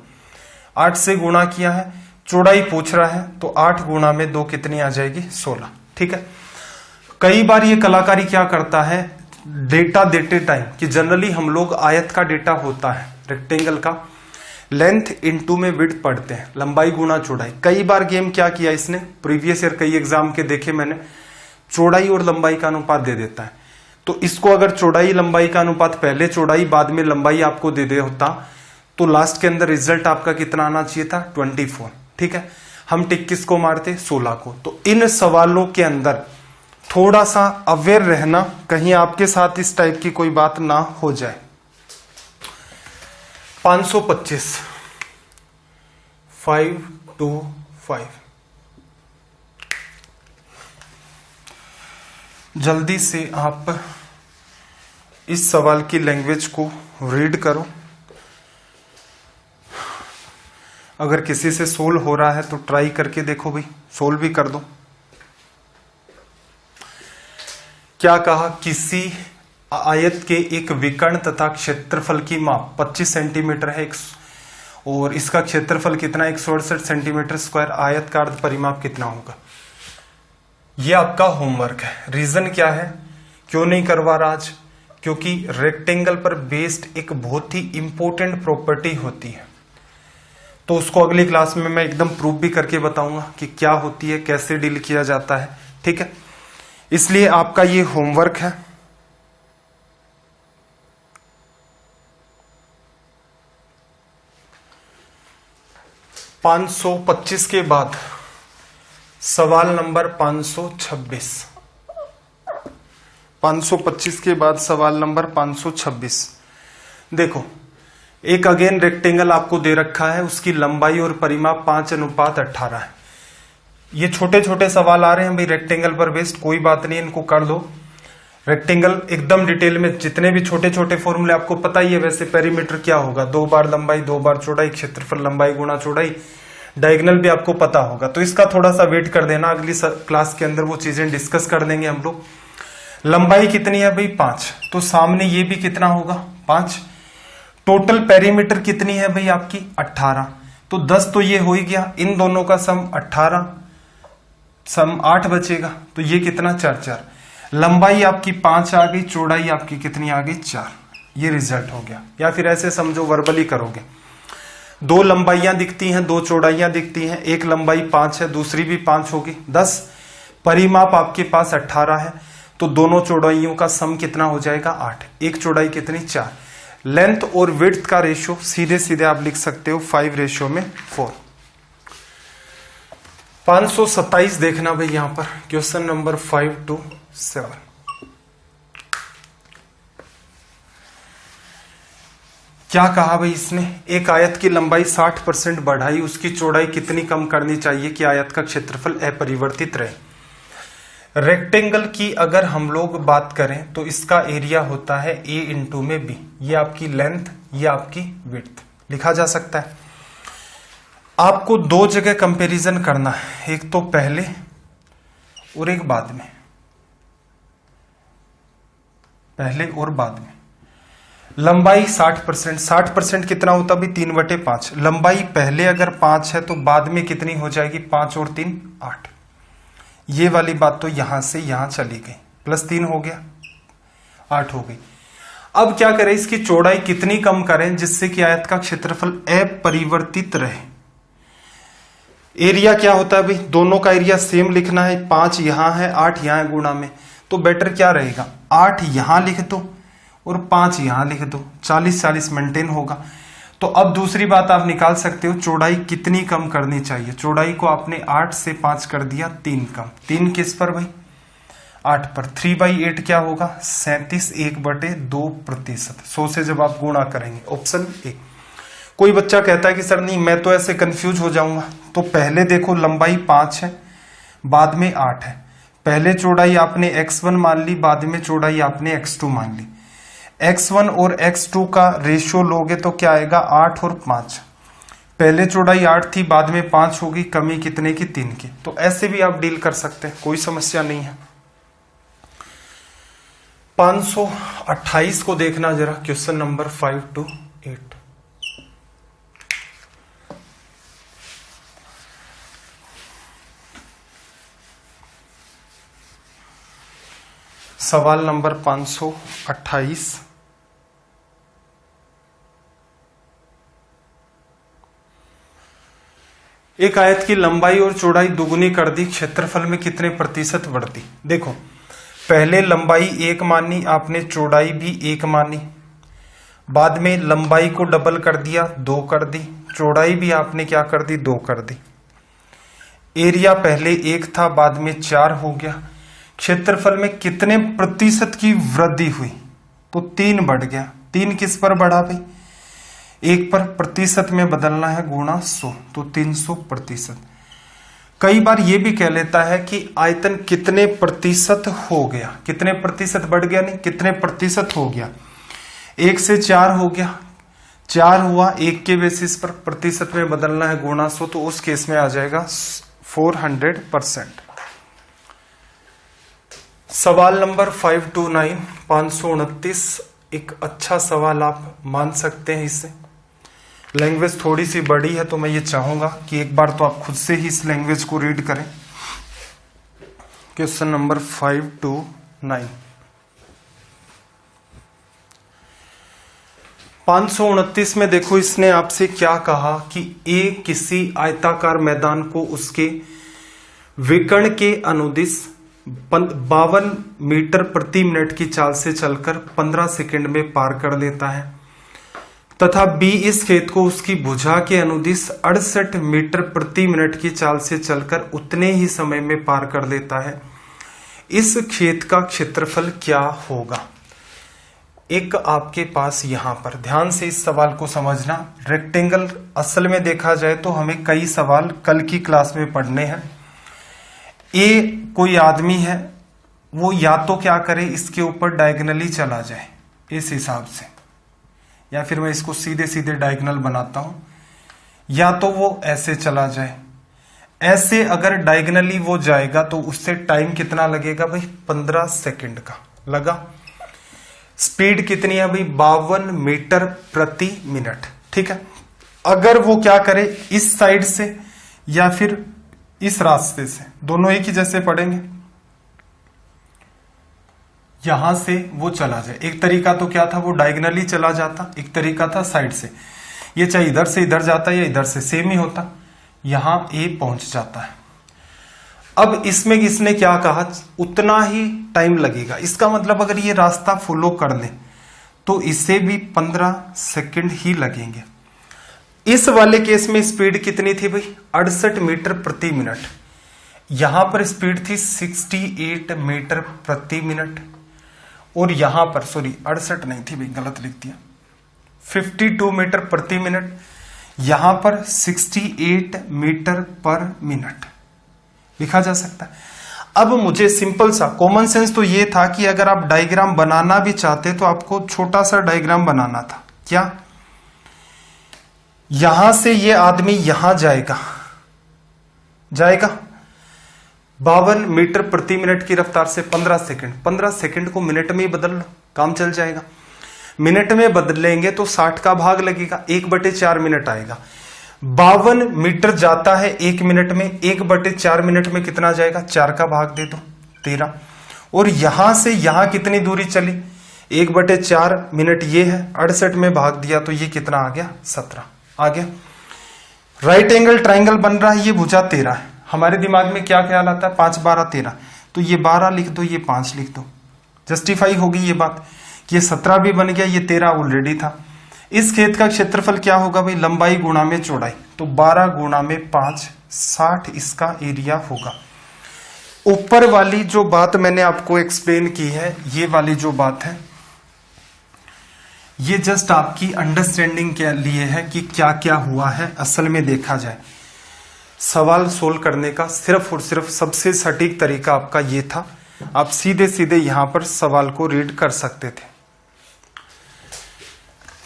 8 से गुणा किया है, चौड़ाई पूछ रहा है, तो 8 गुणा में 2 कितनी आ जाएगी, 16। ठीक है। कई बार ये कलाकारी क्या करता है, डेटा देते टाइम कि जनरली हम लोग आयत का डेटा होता है, रेक्टेंगल का लेंथ इनटू में विड्थ पढ़ते हैं, लंबाई गुणा चौड़ाई। कई बार गेम क्या किया इसने, प्रीवियस ईयर कई एग्जाम के देखे मैंने, चौड़ाई और लंबाई का अनुपात दे देता है। तो इसको अगर चौड़ाई लंबाई का अनुपात पहले चौड़ाई बाद में लंबाई आपको दे दे होता, तो लास्ट के अंदर रिजल्ट आपका कितना आना चाहिए था, 24। ठीक है। हम टिक किसको मारते, 16 को। तो इन सवालों के अंदर थोड़ा सा अवेयर रहना, कहीं आपके साथ इस टाइप की कोई बात ना हो जाए। 525 525 जल्दी से आप इस सवाल की लैंग्वेज को रीड करो। अगर किसी से सोल्व हो रहा है तो ट्राई करके देखो भाई, सोल्व भी कर दो। क्या कहा, किसी आयत के एक विकर्ण तथा क्षेत्रफल की माप 25 सेंटीमीटर है, और इसका क्षेत्रफल कितना, 168 सेंटीमीटर स्क्वायर। आयत का अर्ध परिमाप कितना होगा। यह आपका होमवर्क है। रीजन क्या है, क्यों नहीं करवा रहा आज, क्योंकि रेक्टेंगल पर बेस्ड एक बहुत ही इंपॉर्टेंट प्रॉपर्टी होती है, तो उसको अगली क्लास में मैं एकदम प्रूफ भी करके बताऊंगा कि क्या होती है, कैसे डील किया जाता है। ठीक है, इसलिए आपका ये होमवर्क है। (525) के बाद सवाल नंबर 526। 525 के बाद सवाल नंबर 526। देखो एक अगेन रेक्टेंगल आपको दे रखा है, उसकी लंबाई और परिमाप 5:18 है। ये छोटे छोटे सवाल आ रहे हैं भाई रेक्टेंगल पर बेस्ड, कोई बात नहीं, इनको कर दो। रेक्टेंगल एकदम डिटेल में जितने भी छोटे छोटे फॉर्मूले आपको पता ही है। वैसे पेरीमीटर क्या होगा, 2 बार लंबाई 2 बार चौड़ाई, क्षेत्रफल लंबाई गुणा चौड़ाई, डायगोनल भी आपको पता होगा। तो इसका थोड़ा सा वेट कर देना, अगली क्लास के अंदर वो चीजें डिस्कस कर देंगे हम लोग। लंबाई कितनी है भाई, 5, तो सामने ये भी कितना होगा, 5। टोटल पेरीमीटर कितनी है भाई आपकी, 18, तो 10 तो ये हो ही गया, इन दोनों का सम 18, सम 8 बचेगा, तो ये कितना, 4 4। लंबाई आपकी 5 आ गई, चौड़ाई आपकी कितनी आ गई, 4। ये रिजल्ट हो गया। या फिर ऐसे समझो वर्बली करोगे, दो लंबाइयां दिखती हैं, दो चौड़ाइयां दिखती हैं, एक लंबाई 5 है, दूसरी भी 5 होगी, 10। परिमाप आपके पास 18 है, तो दोनों चौड़ाइयों का सम कितना हो जाएगा 8। एक चौड़ाई कितनी 4। लेंथ और विड्थ का रेशियो सीधे सीधे आप लिख सकते हो 5:4। 527 देखना भाई यहां पर, क्वेश्चन नंबर 5 to 7। क्या कहा भाई इसने, एक आयत की लंबाई 60% बढ़ाई, उसकी चौड़ाई कितनी कम करनी चाहिए कि आयत का क्षेत्रफल अपरिवर्तित रहे। रेक्टेंगल की अगर हम लोग बात करें तो इसका एरिया होता है a इंटू में b, ये आपकी लेंथ, ये आपकी विड्थ लिखा जा सकता है। आपको दो जगह कंपैरिजन करना है, एक तो पहले और एक बाद में, पहले और बाद में। लंबाई 60%, 60% कितना होता भी 3/5। लंबाई पहले अगर 5 है तो बाद में कितनी हो जाएगी, 5 और 3 8। ये वाली बात तो यहां से यहां चली गई, +3 हो गया, 8 हो गई। अब क्या करें, इसकी चौड़ाई कितनी कम करें जिससे कि आयत का क्षेत्रफल अपरिवर्तित रहे। एरिया क्या होता है भाई, दोनों का एरिया सेम लिखना है, 5 यहां है 8 यहां है गुणा में, तो बेटर क्या रहेगा 8 यहां लिख दो और 5 यहां लिख दो, 40-40 मेंटेन होगा। तो अब दूसरी बात आप निकाल सकते हो, चौड़ाई कितनी कम करनी चाहिए। चौड़ाई को आपने 8 से 5 कर दिया, 3 कम। 3 किस पर भाई, 8 पर। 3/8 क्या होगा 37, 1/2%। 100 से जब आप गुणा करेंगे, ऑप्शन ए। कोई बच्चा कहता है कि सर नहीं मैं तो ऐसे कंफ्यूज हो जाऊंगा, तो पहले देखो लंबाई 5 है, बाद में 8 है। पहले चौड़ाई आपने x1 मान ली, बाद में चौड़ाई आपने x2 मान ली। x1 और x2 का रेशियो लोगे तो क्या आएगा 8 और 5। पहले चौड़ाई 8 थी, बाद में 5 होगी, कमी कितने की 3 की। तो ऐसे भी आप डील कर सकते हैं, कोई समस्या नहीं है। 528 को देखना जरा, क्वेश्चन नंबर 5 to 8। सवाल नंबर 528। एक आयत की लंबाई और चौड़ाई दुगुनी कर दी, क्षेत्रफल में कितने प्रतिशत बढ़ती। देखो पहले लंबाई 1 मानी आपने, चौड़ाई भी 1 मानी, बाद में लंबाई को डबल कर दिया, 2 कर दी, चौड़ाई भी आपने क्या कर दी 2 कर दी। एरिया पहले 1 था, बाद में 4 हो गया। क्षेत्रफल में कितने प्रतिशत की वृद्धि हुई, तो 3 बढ़ गया। 3 किस पर बढ़ा भाई, 1 पर। प्रतिशत में बदलना है, गुणा 100, तो 300%। कई बार ये भी कह लेता है कि आयतन कितने प्रतिशत हो गया, कितने प्रतिशत बढ़ गया, नहीं कितने प्रतिशत हो गया। 1 से 4 हो गया, 4 हुआ, 1 के बेसिस पर प्रतिशत में बदलना है, गुणा 100, तो उस केस में आ जाएगा 400%। सवाल नंबर 5 to 9, 529 एक अच्छा सवाल आप मान सकते हैं। इससे लैंग्वेज थोड़ी सी बड़ी है, तो मैं ये चाहूंगा कि एक बार तो आप खुद से ही इस लैंग्वेज को रीड करें। Question number 5 to 9। 529 में देखो इसने आपसे क्या कहा कि ए किसी आयताकार मैदान को उसके विकर्ण के अनुदिश 52 मीटर प्रति मिनट की चाल से चलकर 15 सेकंड में पार कर लेता है, तथा बी इस खेत को उसकी भुजा के अनुदिश 68 मीटर प्रति मिनट की चाल से चलकर उतने ही समय में पार कर लेता है। इस खेत का क्षेत्रफल क्या होगा। एक आपके पास यहां पर ध्यान से इस सवाल को समझना। रेक्टेंगल असल में देखा जाए तो हमें कई सवाल कल की क्लास में पढ़ने हैं। ए कोई आदमी है, वो या तो क्या करे, इसके ऊपर डायगनली चला जाए इस हिसाब से, या फिर मैं इसको सीधे सीधे डायगनल बनाता हूं, या तो वो ऐसे चला जाए। ऐसे अगर डायगनली वो जाएगा तो उससे टाइम कितना लगेगा भाई, 15 सेकंड का लगा। स्पीड कितनी है भाई, 52 मीटर प्रति मिनट। ठीक है, अगर वो क्या करे, इस साइड से या फिर इस रास्ते से, दोनों एक ही जैसे पड़ेंगे, यहां से वो चला जाए। एक तरीका तो क्या था, वो डायगनली चला जाता, एक तरीका था साइड से। ये चाहे इधर से इधर जाता है या इधर से सेम ही होता, यहां ए पहुंच जाता है। अब इसमें इसने क्या कहा, उतना ही टाइम लगेगा। इसका मतलब अगर ये रास्ता फॉलो कर ले तो इसे भी 15 सेकंड ही लगेंगे। इस वाले केस में स्पीड कितनी थी भाई, 68 मीटर प्रति मिनट। यहां पर स्पीड थी 68 मीटर प्रति मिनट, और यहां पर सॉरी 68 नहीं थी भाई, गलत लिख दिया, 52 मीटर प्रति मिनट। यहां पर 68 मीटर पर मिनट लिखा जा सकता है। अब मुझे सिंपल सा कॉमन सेंस तो ये था कि अगर आप डायग्राम बनाना भी चाहते तो आपको छोटा सा डायग्राम बनाना था। क्या, यहां से ये आदमी यहां जाएगा 52 मीटर प्रति मिनट की रफ्तार से 15 सेकंड को मिनट में ही बदल लो, काम चल जाएगा। मिनट में बदलेंगे तो 60 का भाग लगेगा, 1/4 मिनट आएगा। 52 मीटर जाता है 1 मिनट में, 1/4 मिनट में कितना जाएगा, 4 का भाग दे दो 13। और यहां से यहां कितनी दूरी चली, 1/4 मिनट ये है, 68 में भाग दिया तो ये कितना आ गया, 17 आ गया। राइट एंगल ट्राइंगल बन रहा है, ये भुजा 13 है। हमारे दिमाग में क्या ख्याल आता है, 5 12 13, तो ये 12 लिख दो, ये 5 लिख दो, जस्टिफाई होगी ये बात कि ये 17 भी बन गया, ये 13 ऑलरेडी था। इस खेत का क्षेत्रफल क्या होगा भाई, लंबाई गुणा में चौड़ाई, तो 12 गुणा में 5 60 इसका एरिया होगा। ऊपर वाली जो बात मैंने आपको एक्सप्लेन की है, ये वाली जो बात है, ये जस्ट आपकी अंडरस्टैंडिंग के लिए है कि क्या क्या हुआ है। असल में देखा जाए सवाल सोल्व करने का सिर्फ और सिर्फ सबसे सटीक तरीका आपका ये था, आप सीधे सीधे यहां पर सवाल को रीड कर सकते थे।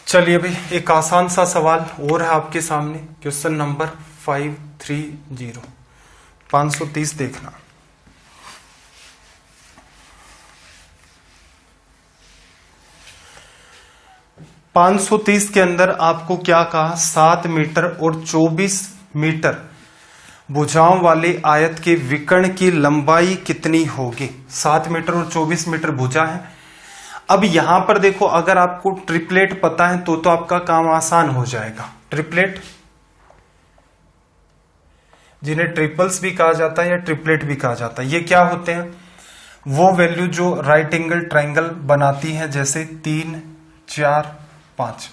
चलिए भाई एक आसान सा सवाल और है आपके सामने, क्वेश्चन नंबर 530, 530 देखना। के अंदर आपको क्या कहा, 7 मीटर और 24 मीटर भुजाओं वाले आयत के विकर्ण की लंबाई कितनी होगी। 7 मीटर और 24 मीटर भुजा है। अब यहां पर देखो, अगर आपको ट्रिपलेट पता है तो आपका काम आसान हो जाएगा। ट्रिपलेट जिन्हें ट्रिपल्स भी कहा जाता है या ट्रिपलेट भी कहा जाता है, ये क्या होते हैं, वो वैल्यू जो राइट एंगल ट्राइंगल बनाती है, जैसे 3 4 5,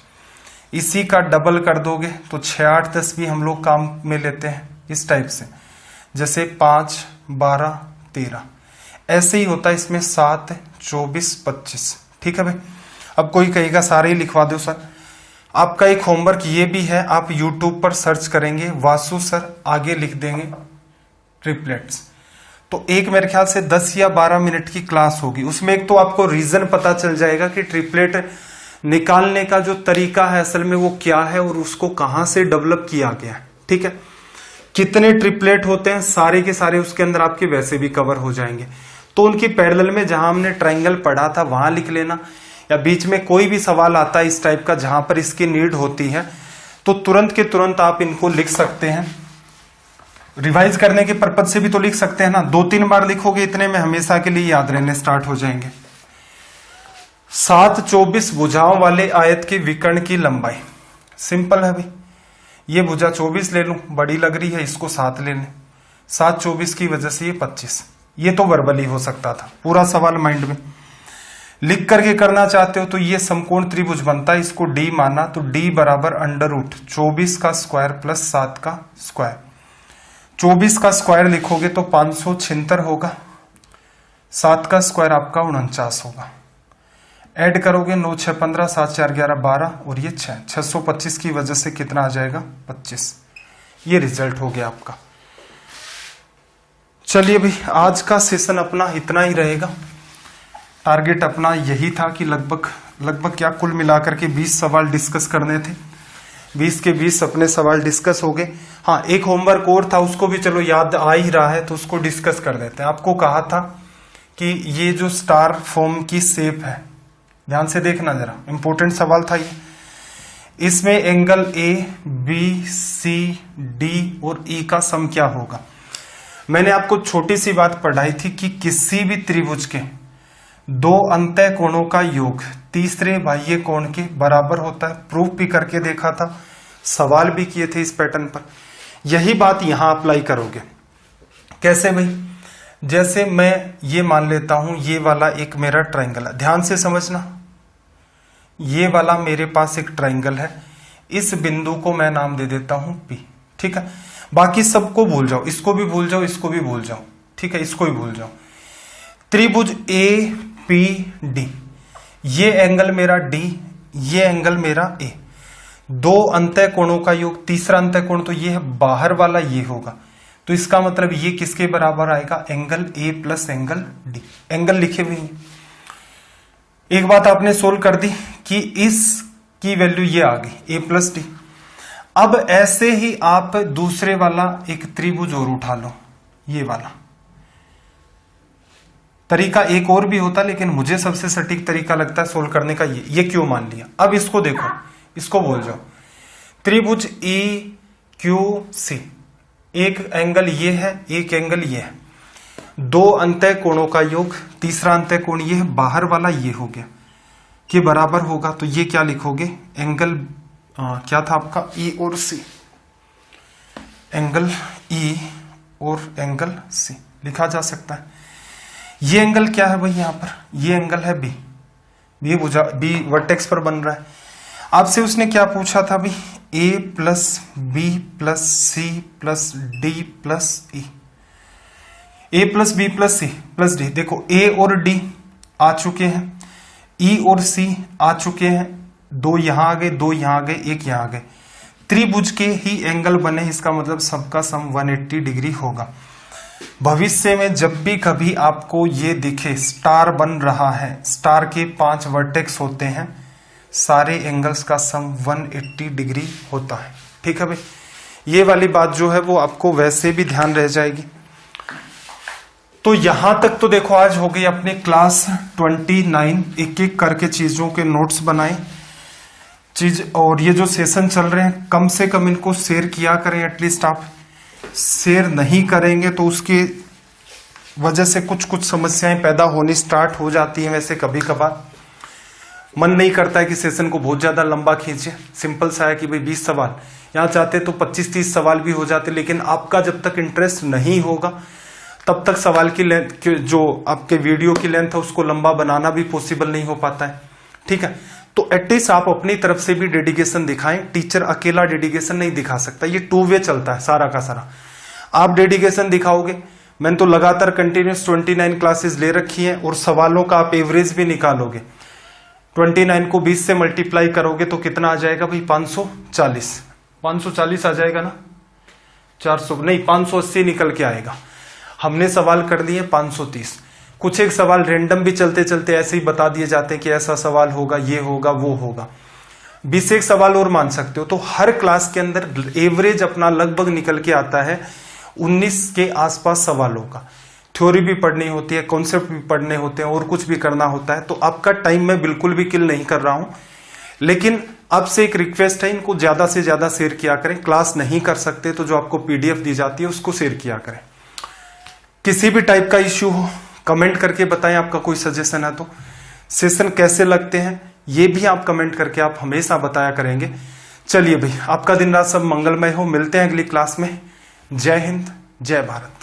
इसी का डबल कर दोगे तो 6 8 10 भी हम लोग काम में लेते हैं इस टाइप से, जैसे 5 12 13, ऐसे ही होता है इसमें 7 24 25। ठीक है भाई, अब कोई कहेगा सारे ही लिखवा दो सर, आपका एक होमवर्क ये भी है, आप YouTube पर सर्च करेंगे वासु सर, आगे लिख देंगे ट्रिपलेट्स, तो एक मेरे ख्याल से 10 या 12 मिनट की क्लास होगी। उसमें एक तो आपको रीजन पता चल जाएगा कि ट्रिपलेट निकालने का जो तरीका है असल में वो क्या है और उसको कहां से डेवलप किया गया है। ठीक है, कितने ट्रिपलेट होते हैं सारे के सारे उसके अंदर आपके वैसे भी कवर हो जाएंगे। तो उनकी पैरेलल में जहां हमने ट्राइंगल पढ़ा था वहां लिख लेना, या बीच में कोई भी सवाल आता है इस टाइप का जहां पर इसकी नीड होती है तो तुरंत के तुरंत आप इनको लिख सकते हैं। रिवाइज करने के पर्पज से भी तो लिख सकते हैं ना, 2-3 बार लिखोगे इतने में हमेशा के लिए याद रहने स्टार्ट हो जाएंगे। 7 24 भुजाओं वाले आयत के विकर्ण की लंबाई, सिंपल है भाई, ये भुजा 24 ले लूं, बड़ी लग रही है, इसको 7 ले लें, 7 24 की वजह से ये 25। ये तो वर्बली हो सकता था, पूरा सवाल माइंड में लिख करके करना चाहते हो तो ये समकोण त्रिभुज बनता है, इसको डी माना तो डी बराबर √ 24 का स्क्वायर प्लस 7 का स्क्वायर। 24 का स्क्वायर लिखोगे तो 576 होगा, 7 का स्क्वायर आपका 49 होगा। ऐड करोगे 9 6 15 7 4 11 12 और ये 625 की वजह से कितना आ जाएगा 25। ये रिजल्ट हो गया आपका। चलिए भाई आज का सेशन अपना इतना ही रहेगा। टारगेट अपना यही था कि लगभग क्या कुल मिलाकर के 20 सवाल डिस्कस करने थे। 20 के 20 अपने सवाल डिस्कस हो गए। हाँ, एक होमवर्क और था, उसको भी चलो याद आ ही रहा है तो उसको डिस्कस कर देते हैं। आपको कहा था कि ये जो स्टार फॉर्म की शेप है, ध्यान से देखना जरा, इंपॉर्टेंट सवाल था ये। इसमें angle A B C D और ई का सम क्या होगा। मैंने आपको छोटी सी बात पढ़ाई थी कि किसी भी त्रिभुज के 2 अंतः कोणों का योग तीसरे बाह्य कोण के बराबर होता है। प्रूफ भी करके देखा था। सवाल भी किए थे इस पैटर्न पर। यही बात यहां अप्लाई करोगे। कैसे भाई? जैसे मैं ये मान लेता हूं ये वाला एक मेरा ट्रायंगल है, ध्यान से समझना, ये वाला मेरे पास एक ट्रायंगल है, इस बिंदु को मैं नाम दे देता हूं P, ठीक है। बाकी सबको भूल जाओ, इसको भी भूल जाओ, इसको भी भूल जाओ, ठीक है, इसको भी भूल जाओ। त्रिभुज APD, ये एंगल मेरा D, ये एंगल मेरा A, दो अंतः कोणों का योग, तीसरा अंतः कोण तो ये है, बाहर वाला ये होगा, तो इसका मतलब ये किसके बराबर आएगा? Angle A plus angle D। Angle लिखे हुए हैं। एक बात आपने सोल्व कर दी कि इसकी वैल्यू ये आ गई A प्लस D। अब ऐसे ही आप दूसरे वाला एक त्रिभुज और उठा लो, ये वाला। तरीका एक और भी होता, लेकिन मुझे सबसे सटीक तरीका लगता है सोल्व करने का ये क्यों मान लिया। अब इसको देखो, इसको बोल जाओ त्रिभुज EQC, एक एंगल ये है, एक एंगल ये है, दो अंतः कोणों का योग, तीसरा अंतः कोण ये है, बाहर वाला ये हो गया, के बराबर होगा। तो ये क्या लिखोगे? एंगल क्या था आपका? E और C, एंगल E और एंगल C लिखा जा सकता है। ये एंगल क्या है भाई? यहां पर ये एंगल है B वर्टेक्स पर बन रहा है। आपसे उसने क्या पूछा था भाई? A plus B plus C plus D plus E, A plus B plus C plus D। देखो A और D आ चुके हैं, E और C आ चुके हैं, दो यहां आ गए, दो यहां आ गए, एक यहां आ गए, त्रिभुज के ही एंगल बने, इसका मतलब सबका सम 180 डिग्री होगा। भविष्य में जब भी कभी आपको ये दिखे स्टार बन रहा है, स्टार के 5 वर्टेक्स होते हैं, सारे एंगल्स का सम 180 डिग्री होता है, ठीक है भाई। ये वाली बात जो है वो आपको वैसे भी ध्यान रह जाएगी। तो यहां तक तो देखो आज हो गई अपनी क्लास 29, एक एक करके चीजों के नोट्स बनाए चीज। और ये जो सेशन चल रहे हैं कम से कम इनको शेयर किया करें, एटलीस्ट आप शेयर नहीं करेंगे तो उसकी वजह से कुछ कुछ समस्याएं पैदा होनी स्टार्ट हो जाती हैं। वैसे कभी कभार मन नहीं करता है कि सेशन को बहुत ज्यादा लंबा खींचे, सिंपल सा है कि भाई 20 सवाल, यहाँ चाहते तो 25-30 सवाल भी हो जाते, लेकिन आपका जब तक इंटरेस्ट नहीं होगा तब तक सवाल की लेंथ, जो आपके वीडियो की लेंथ है उसको लंबा बनाना भी पॉसिबल नहीं हो पाता है, ठीक है। तो एटलीस्ट आप अपनी तरफ से भी डेडिकेशन दिखाएं। टीचर अकेला डेडिकेशन नहीं दिखा सकता, ये 2 वे चलता है सारा का सारा। आप डेडिकेशन दिखाओगे, मैंने तो लगातार कंटिन्यूस 29 क्लासेस ले रखी हैं, और सवालों का आप एवरेज भी निकालोगे, 29 को 20 से मल्टीप्लाई करोगे तो कितना आ जाएगा भाई? 540 आ जाएगा ना, 400 नहीं 580 निकल के आएगा। हमने सवाल कर दिए 530। कुछ एक सवाल रेंडम भी चलते चलते ऐसे ही बता दिए जाते हैं कि ऐसा सवाल होगा, ये होगा, वो होगा। 20 एक सवाल और मान सकते हो। तो हर क्लास के अंदर एवरेज अपना लगभग निकल के आता है 19 के आसपास सवालों का। थ्योरी भी पढ़नी होती है, कॉन्सेप्ट भी पढ़ने होते हैं, और कुछ भी करना होता है। तो आपका टाइम मैं बिल्कुल भी किल नहीं कर रहा हूं, लेकिन आपसे एक रिक्वेस्ट है, इनको ज्यादा से ज्यादा शेयर किया करें। क्लास नहीं कर सकते तो जो आपको PDF दी जाती है उसको शेयर किया करें। किसी भी टाइप का इश्यू हो कमेंट करके बताएं, आपका कोई सजेशन है तो। सेशन कैसे लगते हैं ये भी आप कमेंट करके आप हमेशा बताया करेंगे। चलिए भाई, आपका दिन रात सब मंगलमय हो। मिलते हैं अगली क्लास में। जय हिंद, जय भारत।